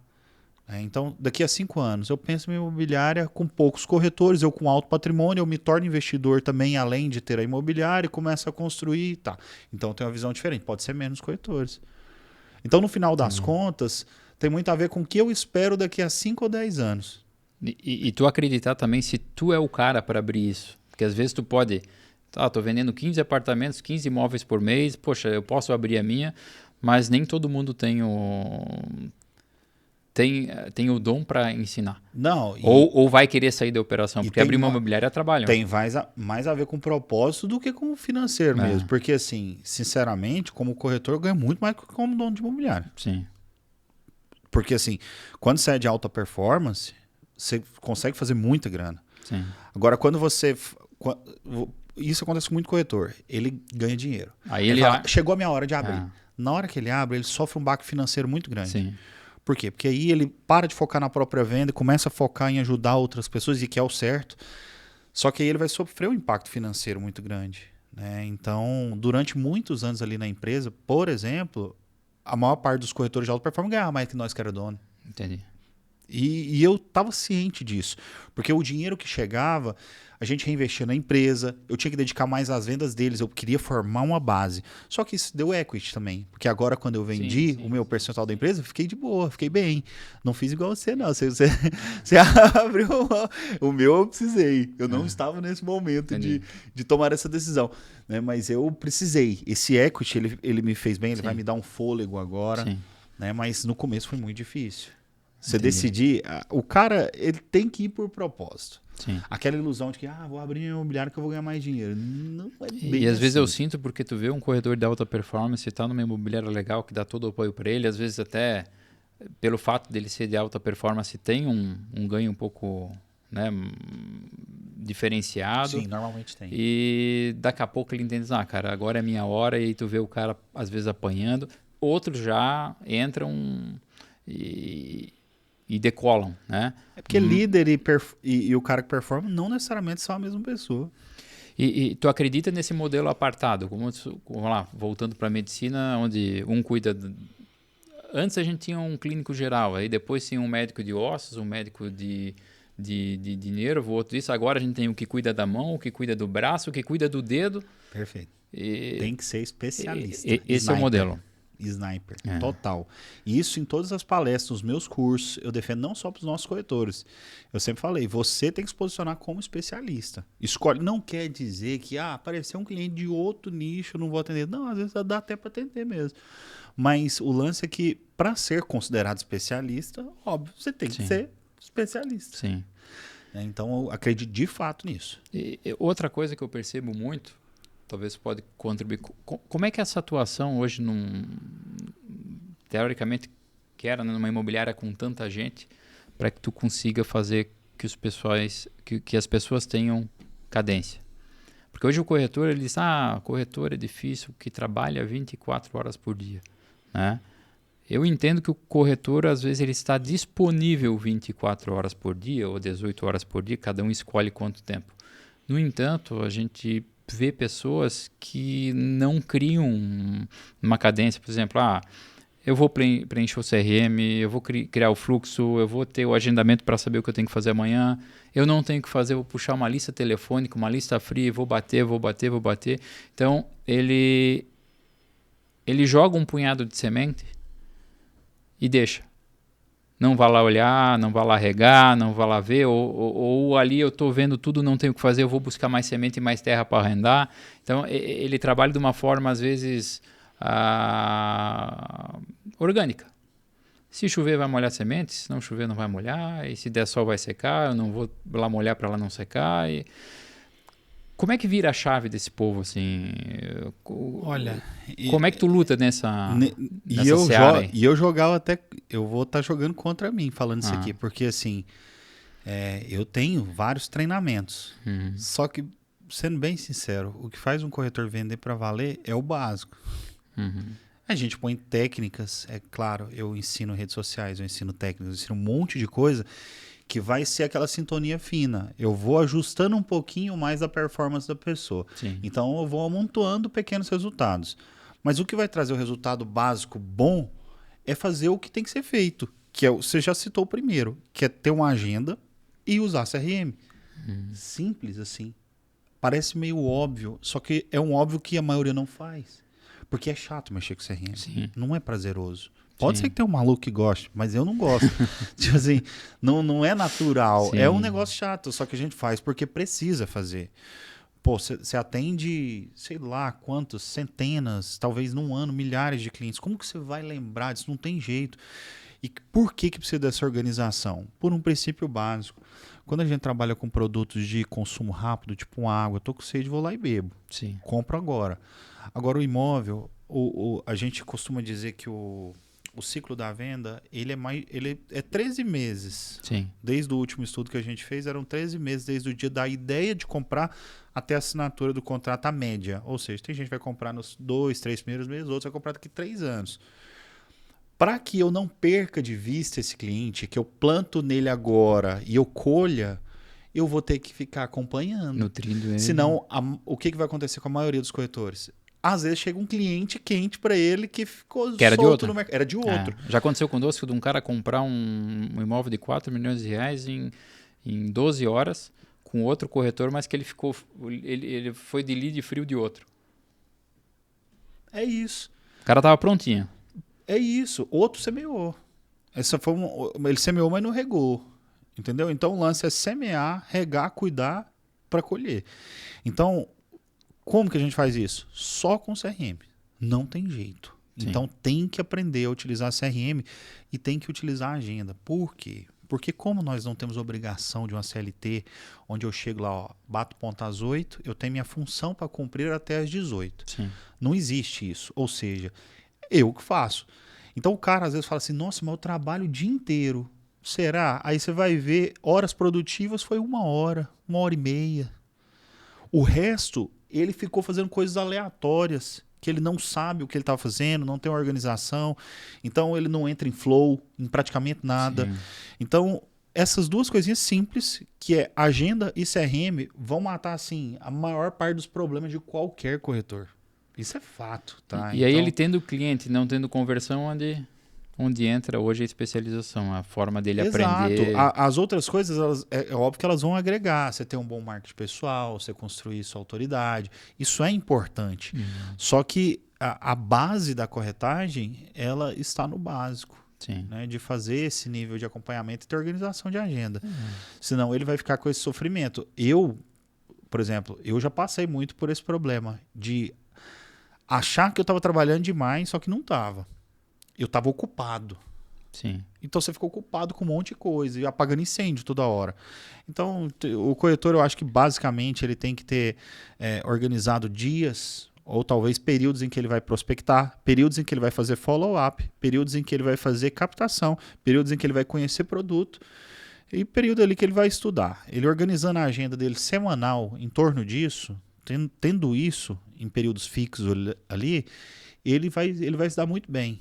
Então, daqui a 5 anos, eu penso em imobiliária com poucos corretores, eu com alto patrimônio, eu me torno investidor também, além de ter a imobiliária, e começo a construir. Tá. Então, eu tenho uma visão diferente. Pode ser menos corretores. Então, no final das contas, tem muito a ver com o que eu espero daqui a 5 ou 10 anos. E tu acreditar também se tu é o cara para abrir isso. Porque às vezes tu pode... tô vendendo 15 apartamentos, 15 imóveis por mês. Poxa, eu posso abrir a minha, mas nem todo mundo tem o dom para ensinar. Não. Ou vai querer sair da operação, porque abrir uma imobiliária é trabalho. Tem mais a ver com propósito do que com o financeiro mesmo. Porque, assim, sinceramente, como corretor, eu ganho muito mais que como dono de imobiliária. Sim. Porque, assim, quando você é de alta performance, você consegue fazer muita grana. Sim. Agora, quando você... Isso acontece com muito corretor. Ele ganha dinheiro. Aí ele fala, chegou a minha hora de abrir. Ah. Na hora que ele abre, ele sofre um baque financeiro muito grande. Sim. Por quê? Porque aí ele para de focar na própria venda e começa a focar em ajudar outras pessoas, e que é o certo. Só que aí ele vai sofrer um impacto financeiro muito grande, né? Então, durante muitos anos ali na empresa, por exemplo, a maior parte dos corretores de alta performance ganhava mais que nós que era dono. Entendi. E eu estava ciente disso, porque o dinheiro que chegava, a gente reinvestia na empresa, eu tinha que dedicar mais às vendas deles, eu queria formar uma base. Só que isso deu equity também, porque agora quando eu vendi o meu percentual da empresa, eu fiquei de boa, fiquei bem. Não fiz igual você, não. Você abriu o meu, eu precisei. Eu não estava nesse momento de tomar essa decisão, né? Mas eu precisei. Esse equity, ele me fez bem, ele vai me dar um fôlego agora, né? Mas no começo foi muito difícil. Você decidir, o cara, ele tem que ir por propósito. Sim. Aquela ilusão de que, vou abrir um imobiliário que eu vou ganhar mais dinheiro. Não é bem E às assim. vezes eu sinto porque tu vê um corretor de alta performance, tá numa imobiliária legal que dá todo o apoio para ele, às vezes até pelo fato dele ser de alta performance tem um ganho um pouco, né, diferenciado. Sim, normalmente tem. E daqui a pouco ele entende, cara, agora é minha hora, e aí tu vê o cara às vezes apanhando. Outros já entram e decolam, né? É porque líder e o cara que performa não necessariamente são a mesma pessoa. E tu acredita nesse modelo apartado? Vamos lá, voltando para a medicina, onde um cuida... Antes a gente tinha um clínico geral, aí depois tinha um médico de ossos, um médico de nervo, outro disso. Agora a gente tem o que cuida da mão, o que cuida do braço, o que cuida do dedo. Perfeito. Tem que ser especialista. Esse é o modelo. Sniper, total. E isso em todas as palestras, nos meus cursos, eu defendo não só para os nossos corretores. Eu sempre falei, você tem que se posicionar como especialista. Escolhe, não quer dizer que apareceu um cliente de outro nicho, eu não vou atender. Não, às vezes dá até para atender mesmo. Mas o lance é que, para ser considerado especialista, óbvio, você tem que ser especialista. Sim. Então, eu acredito de fato nisso. E outra coisa que eu percebo muito, talvez pode contribuir. Como é que essa atuação hoje, teoricamente, que era numa imobiliária com tanta gente, para que tu consiga fazer que as pessoas tenham cadência? Porque hoje o corretor, ele diz, corretor é difícil, que trabalha 24 horas por dia, né? Eu entendo que o corretor, às vezes, ele está disponível 24 horas por dia ou 18 horas por dia, cada um escolhe quanto tempo. No entanto, a gente vê pessoas que não criam uma cadência. Por exemplo, eu vou preencher o CRM, eu vou criar o fluxo, eu vou ter o agendamento para saber o que eu tenho que fazer amanhã, eu não tenho que fazer, vou puxar uma lista telefônica, uma lista fria, vou bater. Então, ele joga um punhado de semente e deixa. Não vá lá olhar, não vá lá regar, não vá lá ver, ou ali eu estou vendo tudo, não tenho o que fazer, eu vou buscar mais semente e mais terra para arrendar. Então, ele trabalha de uma forma, às vezes, orgânica. Se chover, vai molhar semente, se não chover, não vai molhar, e se der sol, vai secar, eu não vou lá molhar para ela não secar. Como é que vira a chave desse povo, assim? Olha... Como é que tu luta nessa seara aí? E eu jogava até... Eu vou estar jogando contra mim falando isso aqui, porque assim... eu tenho vários treinamentos. Só que, sendo bem sincero, o que faz um corretor vender para valer é o básico. A gente põe técnicas, é claro, eu ensino redes sociais, eu ensino técnicas, eu ensino um monte de coisa que vai ser aquela sintonia fina. Eu vou ajustando um pouquinho mais a performance da pessoa. Sim. Então, eu vou amontoando pequenos resultados. Mas o que vai trazer o resultado básico bom é fazer o que tem que ser feito. Que você já citou o primeiro, que é ter uma agenda e usar CRM. Simples assim. Parece meio óbvio, só que é um óbvio que a maioria não faz. Porque é chato mexer com CRM. Sim. Não é prazeroso. Pode ser que tenha um maluco que goste, mas eu não gosto. Tipo assim, não é natural. Sim. É um negócio chato, só que a gente faz porque precisa fazer. Pô, você atende, sei lá, quantos, centenas, talvez num ano, milhares de clientes. Como que você vai lembrar disso? Não tem jeito. E por que precisa dessa organização? Por um princípio básico. Quando a gente trabalha com produtos de consumo rápido, tipo uma água, eu tô com sede, vou lá e bebo. Sim. Compro agora. Agora o imóvel, a gente costuma dizer que o ciclo da venda, ele é 13 meses. Sim. Desde o último estudo que a gente fez, eram 13 meses desde o dia da ideia de comprar até a assinatura do contrato, a média. Ou seja, tem gente que vai comprar nos 2, 3 primeiros meses, outros vai comprar daqui 3 anos. Para que eu não perca de vista esse cliente, que eu planto nele agora e eu colha, eu vou ter que ficar acompanhando. Nutrindo ele. Senão, o que vai acontecer com a maioria dos corretores? Às vezes chega um cliente quente para ele que ficou Que era de solto outro. no mercado. Era de outro. Já aconteceu conosco de um cara comprar um imóvel de 4 milhões de reais em 12 horas com outro corretor, mas que ele ficou. Ele foi de lead frio de outro. É isso. O cara tava prontinho. É isso. Outro semeou. Ele semeou, mas não regou. Entendeu? Então o lance é semear, regar, cuidar para colher. Então, como que a gente faz isso? Só com CRM. Não tem jeito. Sim. Então tem que aprender a utilizar CRM e tem que utilizar a agenda. Por quê? Porque como nós não temos obrigação de uma CLT, onde eu chego lá, ó, bato ponto às 8, eu tenho minha função para cumprir até às 18. Sim. Não existe isso. Ou seja, eu que faço. Então o cara às vezes fala assim, nossa, mas eu trabalho o dia inteiro. Será? Aí você vai ver, horas produtivas foi 1 hora, 1h30. O resto, ele ficou fazendo coisas aleatórias, que ele não sabe o que ele está fazendo, não tem organização, então ele não entra em flow, em praticamente nada. Sim. Então, essas duas coisinhas simples, que é agenda e CRM, vão matar assim a maior parte dos problemas de qualquer corretor. Isso é fato, tá? E aí ele tendo cliente, não tendo conversão, onde entra hoje a especialização, a forma dele aprender. As outras coisas, é óbvio que elas vão agregar. Você ter um bom marketing pessoal, você construir sua autoridade. Isso é importante. Só que a base da corretagem, ela está no básico. Sim. Né, de fazer esse nível de acompanhamento e ter organização de agenda. Senão ele vai ficar com esse sofrimento. Por exemplo, eu já passei muito por esse problema de achar que eu estava trabalhando demais, só que não estava. Eu estava ocupado. Sim. Então você ficou ocupado com um monte de coisa e apagando incêndio toda hora. Então o corretor, eu acho que basicamente ele tem que ter organizado dias ou talvez períodos em que ele vai prospectar, períodos em que ele vai fazer follow-up, períodos em que ele vai fazer captação, períodos em que ele vai conhecer produto e período ali que ele vai estudar. Ele organizando a agenda dele semanal em torno disso, tendo isso em períodos fixos ali, ele vai se dar muito bem.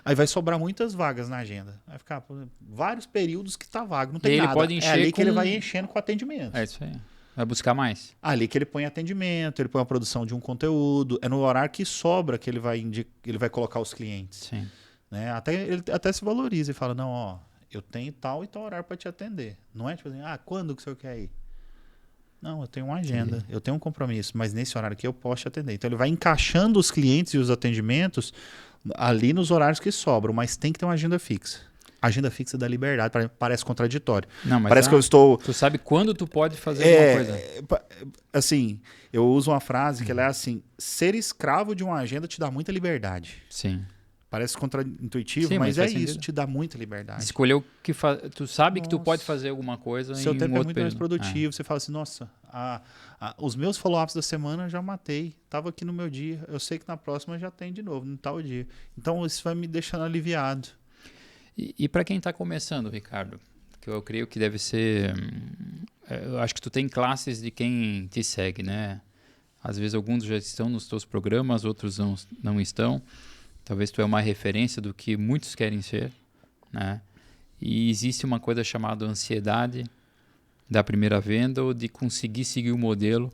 Aí vai sobrar muitas vagas na agenda. Vai ficar vários períodos que está vago, não tem ele nada. Pode encher ali que ele vai enchendo com atendimento. É isso aí. Vai buscar mais. Ali que ele põe atendimento, ele põe a produção de um conteúdo. É no horário que sobra que ele vai colocar os clientes. Sim. Né? Ele até se valoriza e fala, não, ó, eu tenho tal e tal horário para te atender. Não é tipo assim, quando que o senhor quer ir? Não, eu tenho uma agenda, eu tenho um compromisso, mas nesse horário aqui eu posso te atender. Então ele vai encaixando os clientes e os atendimentos ali nos horários que sobram, mas tem que ter uma agenda fixa. Agenda fixa da liberdade, parece contraditório. Não, mas parece que eu estou... Tu sabe quando tu pode fazer alguma coisa. Assim, eu uso uma frase que ela é assim, ser escravo de uma agenda te dá muita liberdade. Sim. Parece contraintuitivo, Sim, mas é sentido. isso, te dá muita liberdade. Escolher o que tu sabe que tu pode fazer alguma coisa seu em tempo um é outro muito período. mais produtivo. Você fala assim, nossa, os meus follow-ups da semana eu já matei. Estava aqui no meu dia. Eu sei que na próxima já tem de novo, no tal dia. Então isso vai me deixando aliviado. E para quem está começando, Ricardo, que eu creio que deve ser... Eu acho que tu tem classes de quem te segue, né? Às vezes alguns já estão nos teus programas, outros não estão. Talvez tu é uma referência do que muitos querem ser, né? E existe uma coisa chamada ansiedade da primeira venda ou de conseguir seguir o modelo.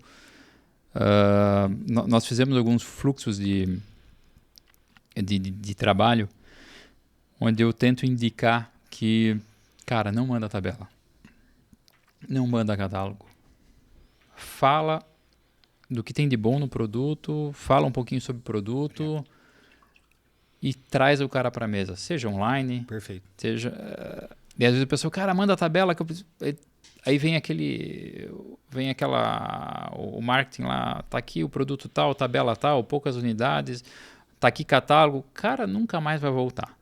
Nós fizemos alguns fluxos de trabalho onde eu tento indicar que, cara, não manda tabela, não manda catálogo. Fala do que tem de bom no produto, fala um pouquinho sobre o produto... E traz o cara para a mesa, seja online, Perfeito. seja... E às vezes a pessoa, cara, manda a tabela que eu preciso... Aí vem o marketing lá, tá aqui o produto tal, tabela tal, poucas unidades, tá aqui catálogo. Cara, nunca mais vai voltar.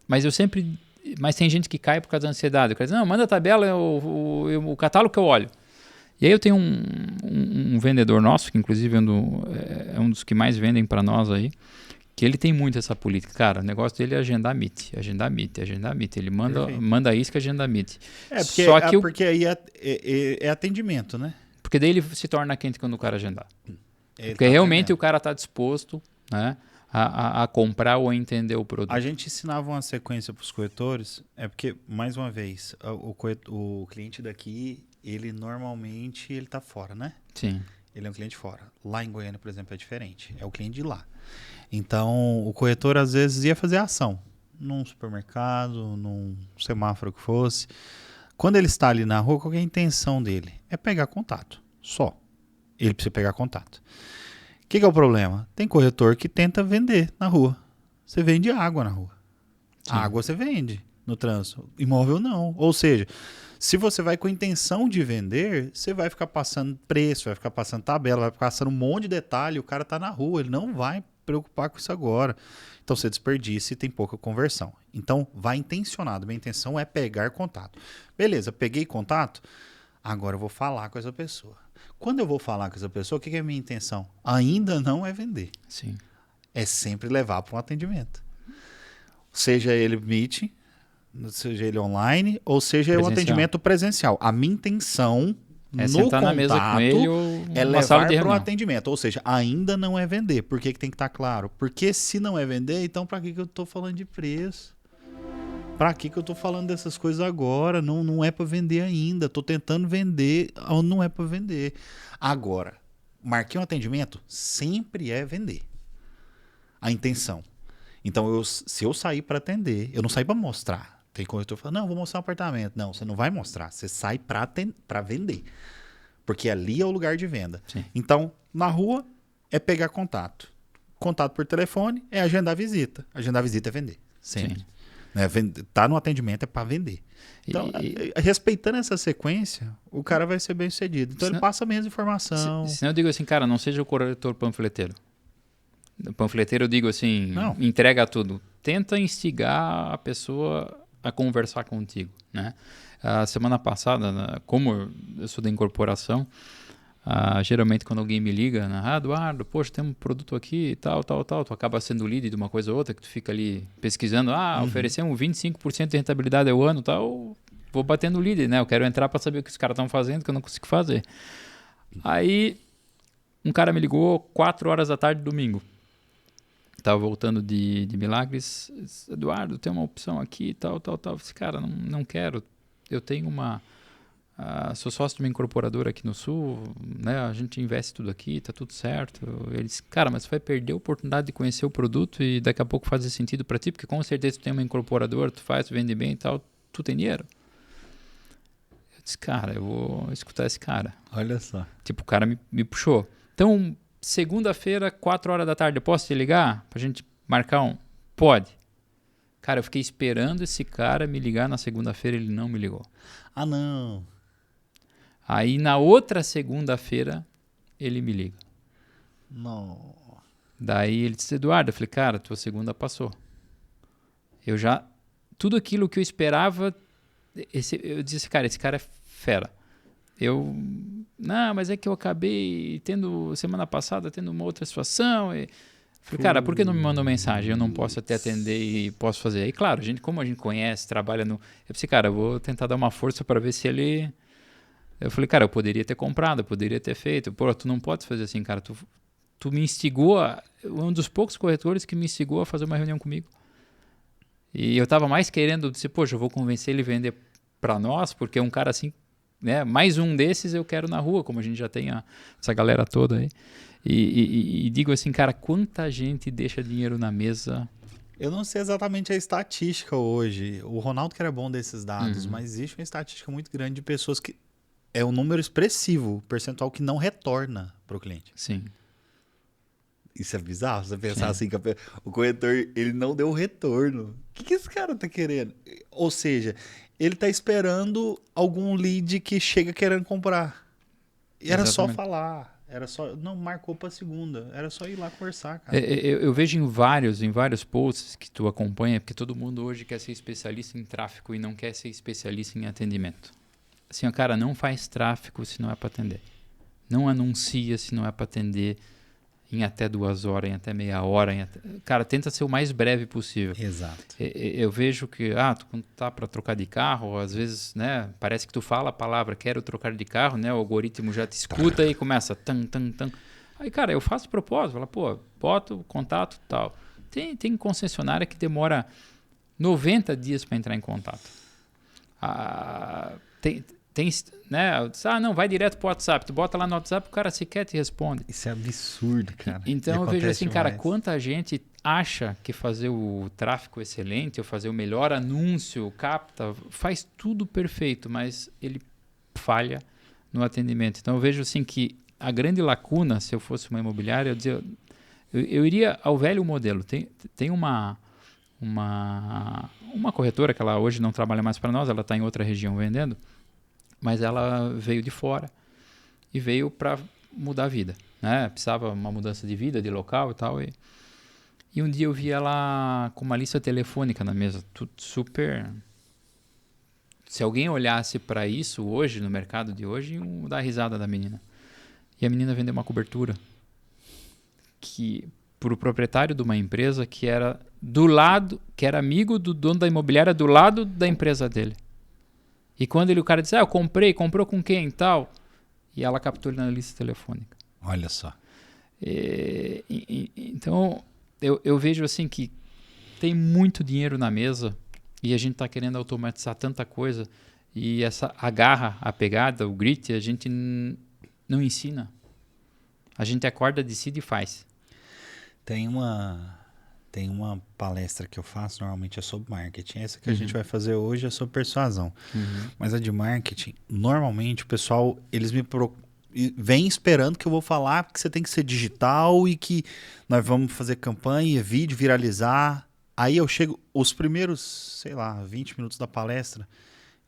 Mas tem gente que cai por causa da ansiedade. O cara diz, não, manda a tabela, o catálogo que eu olho. E aí eu tenho um vendedor nosso, que inclusive é um dos que mais vendem para nós aí, que ele tem muito essa política. Cara, o negócio dele é agendar meet. Ele manda isso que agenda meet. Porque aí é atendimento, né? Porque daí ele se torna quente quando o cara agendar. Porque realmente o cara está disposto, né, a comprar ou a entender o produto. A gente ensinava uma sequência para os corretores, porque, mais uma vez, o cliente daqui, ele normalmente ele tá fora, né? Sim. Ele é um cliente fora. Lá em Goiânia, por exemplo, é diferente. É o cliente de lá. Então, o corretor, às vezes, ia fazer ação. Num supermercado, num semáforo que fosse. Quando ele está ali na rua, qual que é a intenção dele? É pegar contato. Só. Ele precisa pegar contato. O que é o problema? Tem corretor que tenta vender na rua. Você vende água na rua. Sim. A água você vende no trânsito. Imóvel não. Ou seja, se você vai com a intenção de vender, você vai ficar passando preço, vai ficar passando tabela, vai ficar passando um monte de detalhe. O cara está na rua, ele não vai preocupar com isso agora. Então você desperdiça e tem pouca conversão. Então vai intencionado. Minha intenção é pegar contato. Beleza, peguei contato, agora eu vou falar com essa pessoa. Quando eu vou falar com essa pessoa, o que é a minha intenção? Ainda não é vender. Sim. É sempre levar para um atendimento. Seja ele meeting, seja ele online, ou seja ele um atendimento presencial. A minha intenção no sentar contato na mesa com ele ou é uma sala levar de para um reunião. atendimento. Ou seja, ainda não é vender. Por que tem que estar claro? Porque se não é vender, então para que eu estou falando de preço? Para que eu tô falando dessas coisas agora? Não é para vender ainda. Tô tentando vender, não é para vender. Agora, marquei um atendimento, sempre é vender. A intenção. Então, se eu sair para atender, eu não saio para mostrar. Tem corretor que fala, não, vou mostrar um apartamento. Não, você não vai mostrar. Você sai para vender. Porque ali é o lugar de venda. Sim. Então, na rua, é pegar contato. Contato por telefone é agendar visita. Agendar visita é vender. Sempre. Sim. Tá no atendimento é para vender. Então, respeitando essa sequência, o cara vai ser bem sucedido. Então, ele passa menos informação. Senão eu digo assim, cara, não seja o corretor panfleteiro. Panfleteiro eu digo assim, Não. entrega tudo. Tenta instigar a pessoa a conversar contigo, né? A semana passada, como eu sou da incorporação, geralmente quando alguém me liga, Eduardo, poxa, tem um produto aqui, tal, tu acaba sendo lead de uma coisa ou outra, que tu fica ali pesquisando, oferecer um 25% de rentabilidade ao ano, tal, vou batendo lead, né? Eu quero entrar para saber o que os caras estão fazendo, que eu não consigo fazer. Aí, um cara me ligou 4 horas da tarde, domingo. Tava voltando de Milagres, Eduardo, tem uma opção aqui, tal. Eu disse, cara, não quero, eu tenho sou sócio de uma incorporadora aqui no Sul, né? A gente investe tudo aqui, tá tudo certo. Ele disse, cara, mas você vai perder a oportunidade de conhecer o produto e daqui a pouco fazer sentido para ti, porque com certeza tu tem uma incorporadora, tu vende bem e tal, tu tem dinheiro. Eu disse, cara, eu vou escutar esse cara. Olha só. Tipo, o cara me puxou. Então, segunda-feira, 4 horas da tarde, eu posso te ligar pra gente marcar um? Pode. Cara, eu fiquei esperando esse cara me ligar na segunda-feira, ele não me ligou. Ah, não. Aí na outra segunda-feira ele me liga. Não. Daí ele disse, Eduardo, eu falei, cara, tua segunda passou. Tudo aquilo que eu esperava, eu disse, cara, esse cara é fera. Não, mas é que eu acabei semana passada, tendo uma outra situação. Falei, cara, por que não me mandou mensagem? Eu não posso até atender e posso fazer. Aí, claro, como a gente conhece, trabalha no... Eu pensei, cara, eu vou tentar dar uma força para ver se ele... Eu falei, cara, eu poderia ter comprado, eu poderia ter feito. Pô, tu não pode fazer assim, cara. Tu me instigou, um dos poucos corretores que me instigou a fazer uma reunião comigo. E eu tava mais querendo dizer, poxa, eu vou convencer ele a vender para nós, porque um cara assim, né? Mais um desses eu quero na rua, como a gente já tem essa galera toda aí. E digo assim, cara, quanta gente deixa dinheiro na mesa... Eu não sei exatamente a estatística hoje. O Ronaldo que era bom desses dados, mas existe uma estatística muito grande de pessoas que... É um número expressivo, percentual que não retorna para o cliente. Sim. Isso é bizarro, você pensar assim, que o corretor, ele não deu retorno. O que esse cara tá querendo? Ou seja, ele tá esperando algum lead que chega querendo comprar. E era só falar. Era só... Não, marcou pra segunda. Era só ir lá conversar, cara. Eu vejo em vários posts que tu acompanha, porque todo mundo hoje quer ser especialista em tráfego e não quer ser especialista em atendimento. Assim, cara, não faz tráfego se não é para atender. Não anuncia se não é para atender em até 2 horas, em até meia hora. Cara, tenta ser o mais breve possível. Exato. Eu vejo que, quando tá para trocar de carro, às vezes, né, parece que tu fala a palavra, quero trocar de carro, né, o algoritmo já te escuta e começa, tan. Aí, cara, eu faço propósito, falo, pô, boto contato e tal. Tem concessionária que demora 90 dias para entrar em contato. Tem, né? Não, vai direto pro WhatsApp. Tu bota lá no WhatsApp, o cara sequer te responde. Isso é absurdo, cara. Então eu vejo assim, cara, quanta gente acha que fazer o tráfego excelente ou fazer o melhor anúncio, capta, faz tudo perfeito, mas ele falha no atendimento. Então eu vejo assim que a grande lacuna, se eu fosse uma imobiliária, eu iria ao velho modelo. Tem uma corretora que ela hoje não trabalha mais para nós, ela está em outra região vendendo, mas ela veio de fora e veio para mudar a vida, né? Precisava uma mudança de vida, de local e tal. E um dia eu vi ela com uma lista telefônica na mesa, tudo super... Se alguém olhasse para isso hoje, no mercado de hoje, iam dar risada da menina. E a menina vendeu uma cobertura para o proprietário de uma empresa que era do lado, que era amigo do dono da imobiliária do lado da empresa dele. E quando o cara disse, eu comprou com quem e tal? E ela captou ele na lista telefônica. Olha só. Então, eu vejo assim que tem muito dinheiro na mesa e a gente está querendo automatizar tanta coisa e a garra, a pegada, o grit, a gente não ensina. A gente acorda, decide e faz. Tem uma palestra que eu faço, normalmente é sobre marketing. Essa que a gente vai fazer hoje é sobre persuasão. Mas a de marketing, normalmente o pessoal, eles vem esperando que eu vou falar que você tem que ser digital e que nós vamos fazer campanha, vídeo, viralizar. Aí eu chego, os primeiros, 20 minutos da palestra,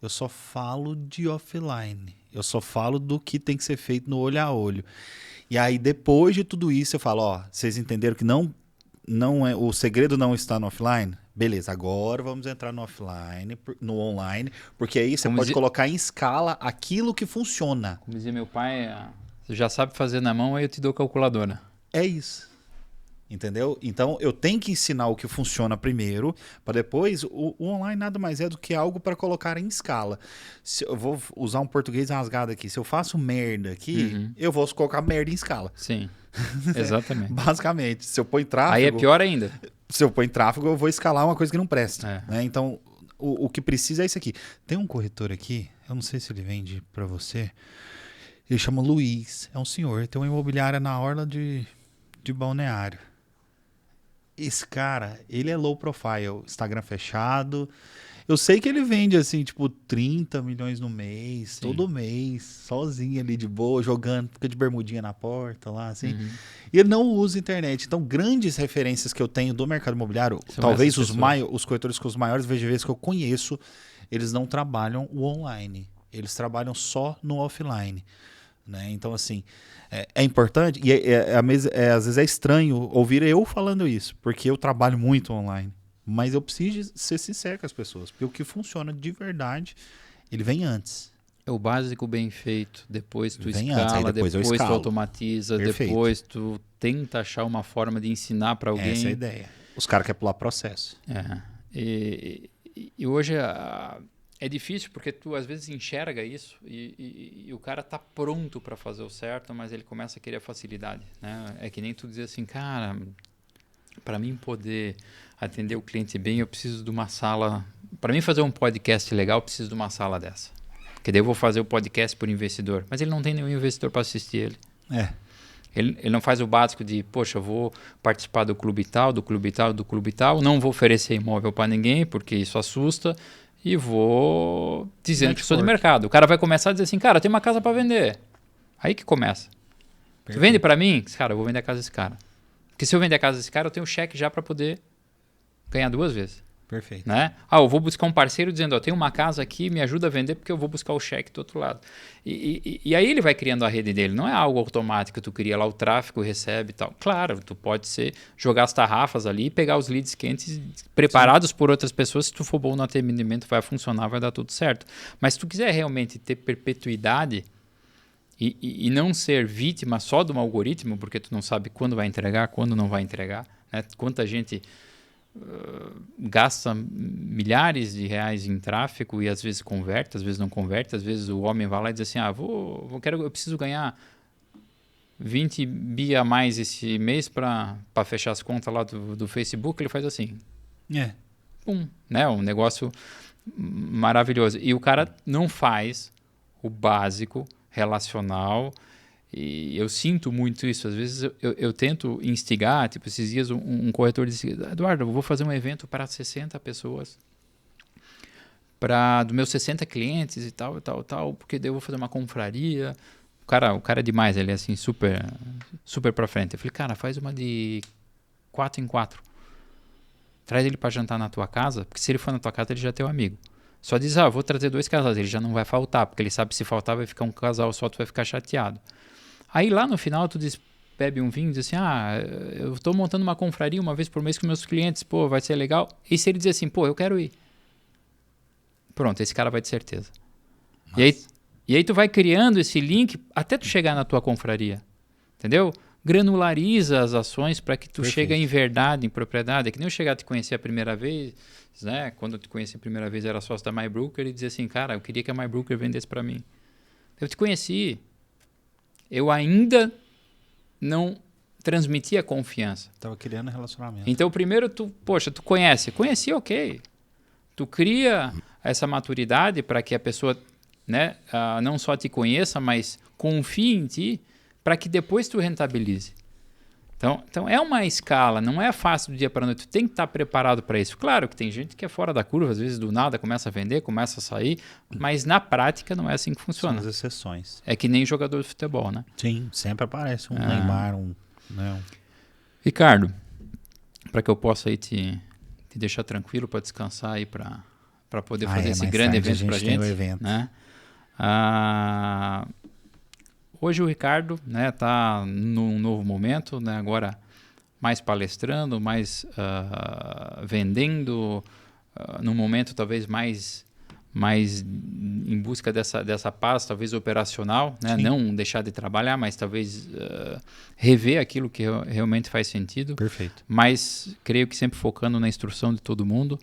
eu só falo de offline. Eu só falo do que tem que ser feito no olho a olho. E aí, depois de tudo isso, eu falo, vocês entenderam que não é, o segredo não está no offline? Beleza, agora vamos entrar no offline, no online, porque aí você pode colocar em escala aquilo que funciona. Como dizia meu pai, você já sabe fazer na mão, aí eu te dou calculadora. É isso. Entendeu? Então, eu tenho que ensinar o que funciona primeiro, para depois, o online nada mais é do que algo para colocar em escala. Se eu vou usar um português rasgado aqui, se eu faço merda aqui, eu vou colocar merda em escala. Sim, exatamente. Basicamente, se eu põe tráfego... Aí é pior ainda. Se eu põe tráfego, eu vou escalar uma coisa que não presta. Né? Então, o que precisa é isso aqui. Tem um corretor aqui, eu não sei se ele vende para você, ele chama Luiz, é um senhor, tem uma imobiliária na orla de Balneário. Esse cara, ele é low profile, Instagram fechado. Eu sei que ele vende assim, tipo, 30 milhões no mês, todo mês, sozinho ali de boa, jogando, fica de bermudinha na porta lá, assim. E ele não usa internet. Então, grandes referências que eu tenho do mercado imobiliário, talvez os corretores com os maiores VGVs que eu conheço, eles não trabalham o online. Eles trabalham só no offline. Né? Então, assim, é importante e às vezes é estranho ouvir eu falando isso, porque eu trabalho muito online, mas eu preciso ser sincero com as pessoas, porque o que funciona de verdade, ele vem antes. É o básico bem feito, depois tu escala, depois tu automatiza, Perfeito. Depois tu tenta achar uma forma de ensinar para alguém. Essa é a ideia. Os caras querem pular processo. E hoje é difícil porque tu às vezes enxerga isso e o cara tá pronto para fazer o certo, mas ele começa a querer a facilidade, né? É que nem tu dizer assim, cara, para mim poder atender o cliente bem, eu preciso de uma sala. Para mim fazer um podcast legal, eu preciso de uma sala dessa. Porque daí eu vou fazer o podcast por investidor, mas ele não tem nenhum investidor para assistir ele. Ele não faz o básico de, poxa, eu vou participar do clube tal, do clube tal, do clube tal, não vou oferecer imóvel para ninguém porque isso assusta. E vou dizendo que sou de mercado. O cara vai começar a dizer assim, cara, tem uma casa para vender. Aí que começa. Tu vende para mim? Cara, eu vou vender a casa desse cara. Porque se eu vender a casa desse cara, eu tenho um cheque já para poder ganhar 2 vezes. Perfeito. Né? Eu vou buscar um parceiro dizendo, tem uma casa aqui, me ajuda a vender porque eu vou buscar o cheque do outro lado. E aí ele vai criando a rede dele. Não é algo automático, tu cria lá o tráfego, recebe e tal. Claro, tu pode jogar as tarrafas ali e pegar os leads quentes preparados por outras pessoas. Se tu for bom no atendimento, vai funcionar, vai dar tudo certo. Mas se tu quiser realmente ter perpetuidade e não ser vítima só de um algoritmo, porque tu não sabe quando vai entregar, quando não vai entregar, né? Quanta gente... gasta milhares de reais em tráfego e às vezes converte, às vezes não converte, às vezes o homem vai lá e diz assim, eu preciso ganhar 20 bi a mais esse mês para fechar as contas lá do Facebook, ele faz assim. Pum, né? Um negócio maravilhoso. E o cara não faz o básico relacional. E eu sinto muito isso. Às vezes eu tento instigar, tipo, esses dias um corretor disse, Eduardo, eu vou fazer um evento para 60 pessoas. Dos meus 60 clientes e tal, porque daí eu vou fazer uma confraria. O cara é demais, ele é assim, super, super pra frente. Eu falei, cara, faz uma de 4 em 4. Traz ele pra jantar na tua casa, porque se ele for na tua casa, ele já é teu amigo. Só diz, vou trazer 2 casais, ele já não vai faltar, porque ele sabe que se faltar vai ficar um casal só, tu vai ficar chateado. Aí lá no final tu bebe um vinho e diz assim, eu tô montando uma confraria uma vez por mês com meus clientes, pô, vai ser legal. E se ele dizer assim, pô, eu quero ir. Pronto, esse cara vai de certeza. E aí tu vai criando esse link até tu chegar na tua confraria, entendeu? Granulariza as ações para que tu chegue em verdade, em propriedade. É que nem eu chegar a te conhecer a primeira vez, né? Quando eu te conheci a primeira vez, era sócio da MyBroker e dizer assim, cara, eu queria que a MyBroker vendesse para mim. Eu te conheci. Eu ainda não transmiti a confiança. Tava criando relacionamento. Então, primeiro tu conhece. Conheci, ok. Tu cria essa maturidade para que a pessoa, né, não só te conheça, mas confie em ti, para que depois tu rentabilize. Então é uma escala, não é fácil do dia para a noite. Tu tem que estar preparado para isso. Claro que tem gente que é fora da curva, às vezes do nada começa a vender, começa a sair, mas na prática não é assim que funciona. São as exceções. É que nem jogador de futebol, né? Sim, sempre aparece um Neymar, né? Ricardo, para que eu possa aí te deixar tranquilo para descansar aí para poder fazer esse grande evento para a gente. Evento. Né? Hoje o Ricardo, né, tá num novo momento, né, agora mais palestrando, mais vendendo, num momento talvez mais em busca dessa paz, talvez operacional, né? Não deixar de trabalhar, mas talvez rever aquilo que realmente faz sentido. Perfeito. Mas creio que sempre focando na instrução de todo mundo.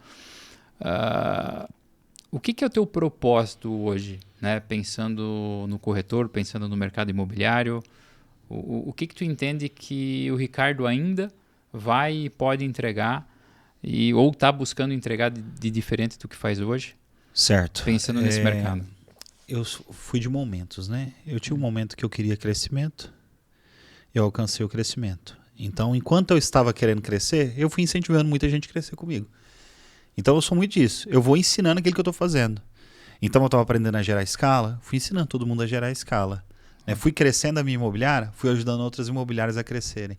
O que é o teu propósito hoje, né? Pensando no corretor, pensando no mercado imobiliário, o que tu entende que o Ricardo ainda vai e pode entregar ou está buscando entregar de diferente do que faz hoje? Certo. Pensando nesse mercado. Eu fui de momentos, né? Eu tinha um momento que eu queria crescimento, eu alcancei o crescimento. Então, enquanto eu estava querendo crescer, eu fui incentivando muita gente a crescer comigo. Então, eu sou muito disso. Eu vou ensinando aquilo que eu estou fazendo. Então, eu estava aprendendo a gerar escala, fui ensinando todo mundo a gerar escala. Né? Fui crescendo a minha imobiliária, fui ajudando outras imobiliárias a crescerem.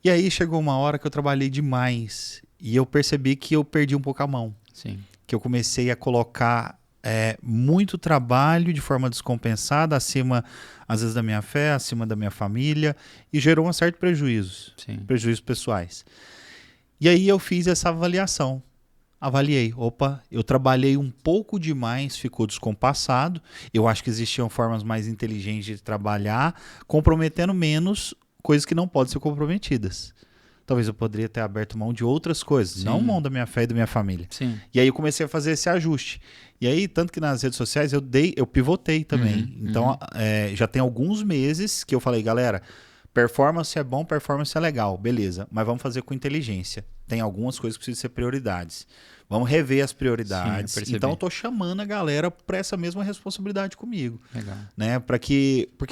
E aí, chegou uma hora que eu trabalhei demais e eu percebi que eu perdi um pouco a mão. Sim. Que eu comecei a colocar muito trabalho de forma descompensada, acima, às vezes, da minha fé, acima da minha família, e gerou um certo prejuízo, prejuízos pessoais. E aí eu fiz essa avaliação. Avaliei, eu trabalhei um pouco demais, ficou descompassado, eu acho que existiam formas mais inteligentes de trabalhar, comprometendo menos coisas que não podem ser comprometidas. Talvez eu poderia ter aberto mão de outras coisas, não mão da minha fé e da minha família. Sim. E aí eu comecei a fazer esse ajuste. E aí, tanto que nas redes sociais eu pivotei também. Então, já tem alguns meses que eu falei, galera, performance é bom, performance é legal, beleza, mas vamos fazer com inteligência. Tem algumas coisas que precisam ser prioridades. Vamos rever as prioridades. Sim, então, eu tô chamando a galera para essa mesma responsabilidade comigo. Legal. Né? Porque o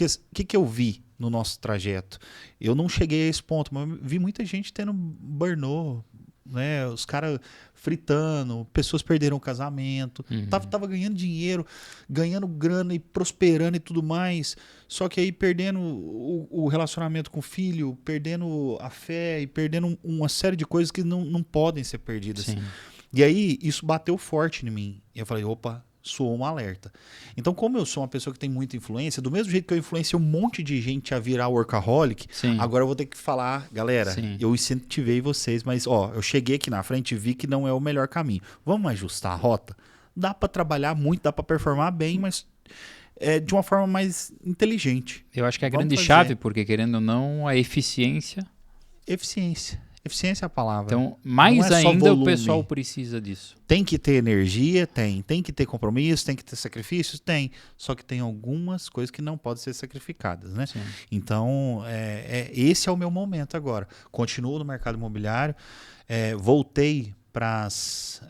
que eu vi no nosso trajeto? Eu não cheguei a esse ponto, mas vi muita gente tendo burnout, né? Os caras fritando, pessoas perderam o casamento, tava ganhando dinheiro, ganhando grana e prosperando e tudo mais, só que aí perdendo o relacionamento com o filho, perdendo a fé e perdendo uma série de coisas que não podem ser perdidas. Sim. E aí isso bateu forte em mim. E eu falei, soou um alerta. Então, como eu sou uma pessoa que tem muita influência, do mesmo jeito que eu influenciei um monte de gente a virar workaholic, agora eu vou ter que falar, galera, eu incentivei vocês, mas eu cheguei aqui na frente e vi que não é o melhor caminho. Vamos ajustar a rota? Dá para trabalhar muito, dá para performar bem, mas de uma forma mais inteligente. Eu acho que é a grande chave, porque querendo ou não, a eficiência. Eficiência é a palavra. Então, mais Não é só ainda o volume. pessoal precisa disso. Tem que ter energia? Tem. Tem que ter compromisso? Tem que ter sacrifícios? Tem. Só que tem algumas coisas que não podem ser sacrificadas, né? Sim. Então, esse é o meu momento agora. Continuo no mercado imobiliário, voltei para as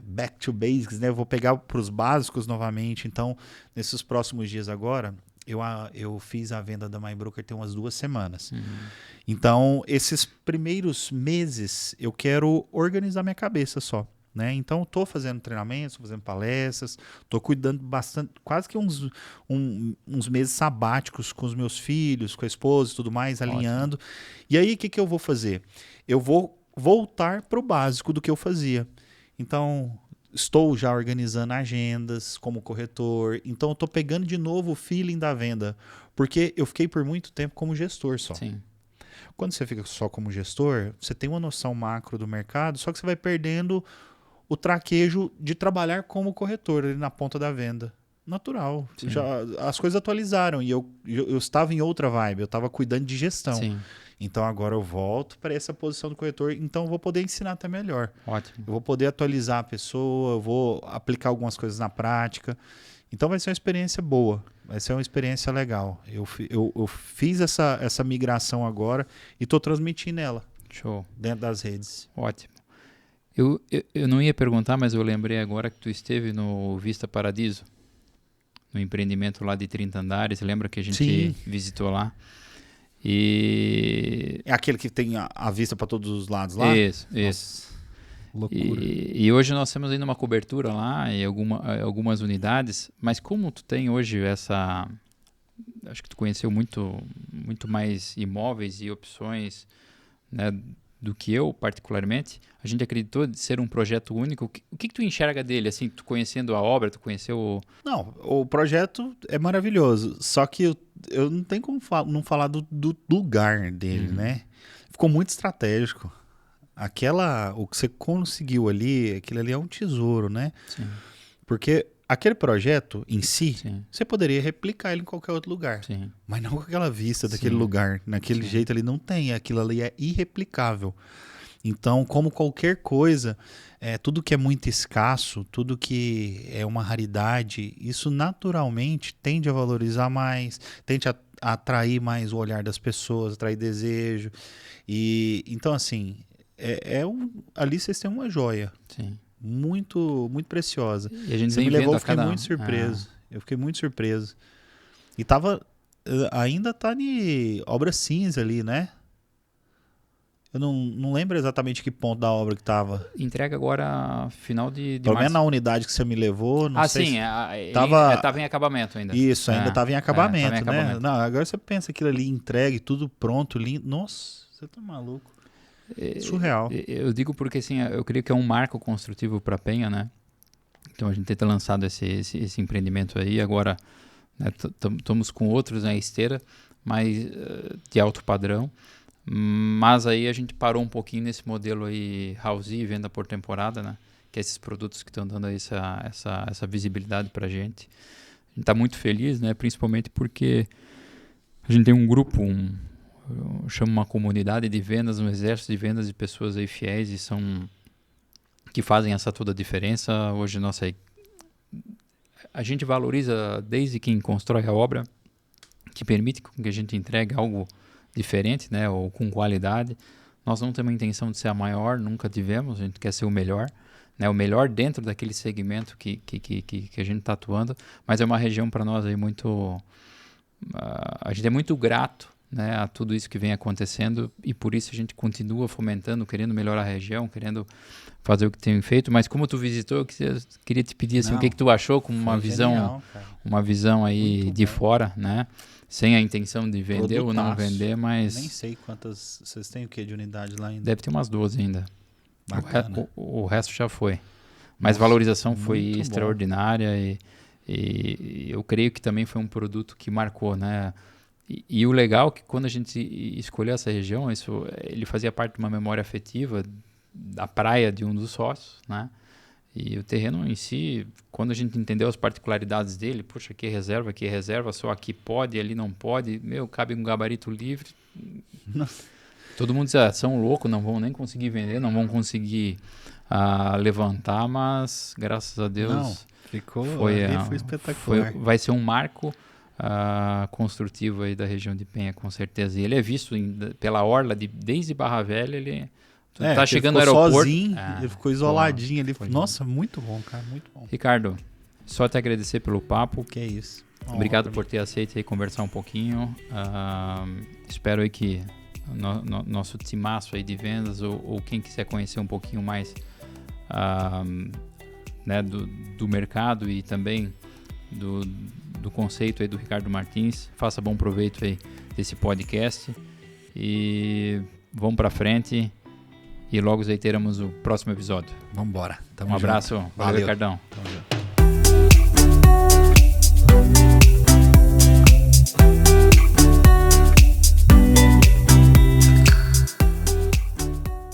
back to basics, né? Eu vou pegar para os básicos novamente. Então, nesses próximos dias agora, eu fiz a venda da MyBroker tem umas 2 semanas. Então, esses primeiros meses, eu quero organizar minha cabeça só. Né? Então, estou fazendo treinamentos, fazendo palestras, estou cuidando bastante, quase que uns meses sabáticos com os meus filhos, com a esposa e tudo mais, alinhando. E aí, o que eu vou fazer? Eu vou voltar para o básico do que eu fazia. Então, estou já organizando agendas como corretor. Então, estou pegando de novo o feeling da venda, porque eu fiquei por muito tempo como gestor só. Sim. Quando você fica só como gestor, você tem uma noção macro do mercado, só que você vai perdendo o traquejo de trabalhar como corretor ali na ponta da venda. Natural. As coisas atualizaram e eu estava em outra vibe, eu estava cuidando de gestão. Sim. Então agora eu volto para essa posição do corretor, então eu vou poder ensinar até melhor. Ótimo. Eu vou poder atualizar a pessoa, eu vou aplicar algumas coisas na prática. Então vai ser uma experiência boa, vai ser uma experiência legal. Eu fiz essa migração agora e estou transmitindo ela. Show. Dentro das redes. Ótimo. Eu não ia perguntar, mas eu lembrei agora que tu esteve no Vista Paradiso, no empreendimento lá de 30 andares. Lembra que a gente visitou lá? E... É aquele que tem a vista para todos os lados lá? Isso. Loucura. E hoje nós temos ainda uma cobertura lá em algumas unidades, mas como tu tem hoje essa... Acho que tu conheceu muito mais imóveis e opções, né, do que eu, particularmente. A gente acreditou de ser um projeto único. O que tu enxerga dele, assim, tu conhecendo a obra, tu conheceu o... Não, o projeto é maravilhoso, só que eu não tenho como não falar do lugar dele, né? Ficou muito estratégico. O que você conseguiu ali, aquilo ali é um tesouro, né? Sim. Porque aquele projeto em si, Sim. você poderia replicar ele em qualquer outro lugar. Sim. Mas não com aquela vista daquele Sim. lugar. Naquele Sim. jeito ali não tem. Aquilo ali é irreplicável. Então, como qualquer coisa, tudo que é muito escasso, tudo que é uma raridade, isso naturalmente tende a valorizar mais, tende a atrair mais o olhar das pessoas, atrair desejo. E então, assim, ali vocês têm uma joia. Sim. Muito, muito preciosa. E a gente Você me levou, eu fiquei muito surpreso. Eu fiquei muito surpreso. E ainda tá em obra cinza ali, né? Eu não lembro exatamente que ponto da obra que tava. Entrega agora final de Pelo menos março. na unidade que você me levou, não sei sim. se... Tava em acabamento ainda. Isso, ainda tava em acabamento, tava em né? acabamento. Não, agora você pensa aquilo ali entregue, tudo pronto, lindo. Nossa, você tá maluco. Surreal. Eu digo porque, assim, eu creio que é um marco construtivo para a Penha, né? Então a gente ter lançado esse empreendimento aí, agora estamos com outros na esteira, mas de alto padrão. Mas aí a gente parou um pouquinho nesse modelo aí house e venda por temporada, né? Que é esses produtos que estão dando aí essa visibilidade pra gente. A gente tá muito feliz, né? Principalmente porque a gente tem um grupo, eu chamo uma comunidade de vendas, um exército de vendas de pessoas aí fiéis que fazem essa toda a diferença. Hoje a gente valoriza desde quem constrói a obra, que permite que a gente entregue algo diferente, né, ou com qualidade. Nós não temos a intenção de ser a maior, nunca tivemos, a gente quer ser o melhor, né, o melhor dentro daquele segmento que a gente está atuando, mas é uma região para nós aí muito... a gente é muito grato, né, a tudo isso que vem acontecendo e por isso a gente continua fomentando, querendo melhorar a região, querendo fazer o que tem feito, mas como tu visitou, eu queria te pedir assim, o que tu achou com uma visão aí muito de bom. Fora, né? Sem a intenção de vender ou não vender, mas... Nem sei quantas... Vocês têm o que de unidade lá ainda? Deve ter umas 12 ainda. Bacana. O resto já foi. Mas a valorização foi extraordinária e eu creio que também foi um produto que marcou, né? E o legal é que quando a gente escolheu essa região, ele fazia parte de uma memória afetiva da praia de um dos sócios, né? E o terreno em si, quando a gente entendeu as particularidades dele, poxa, aqui é reserva, só aqui pode, ali não pode, cabe um gabarito livre. Todo mundo diz, são loucos, não vão nem conseguir vender, não vão conseguir levantar, mas graças a Deus Não, ficou foi espetacular. vai ser um marco construtivo aí da região de Penha, com certeza. E ele é visto pela orla desde Barra Velha, ele tá chegando no aeroporto. Sozinho, ele ficou isoladinho ali. Nossa, muito bom, cara, muito bom. Ricardo, só te agradecer pelo papo. Que é isso. Obrigado por ter aceito aí conversar um pouquinho. Espero aí que nosso timaço aí de vendas ou quem quiser conhecer um pouquinho mais né, do mercado e também do conceito aí do Ricardo Martins, faça bom proveito aí desse podcast e vamos para frente e logo aí teremos o próximo episódio. Vambora. Um abraço. Valeu, Ricardão. Tamo junto.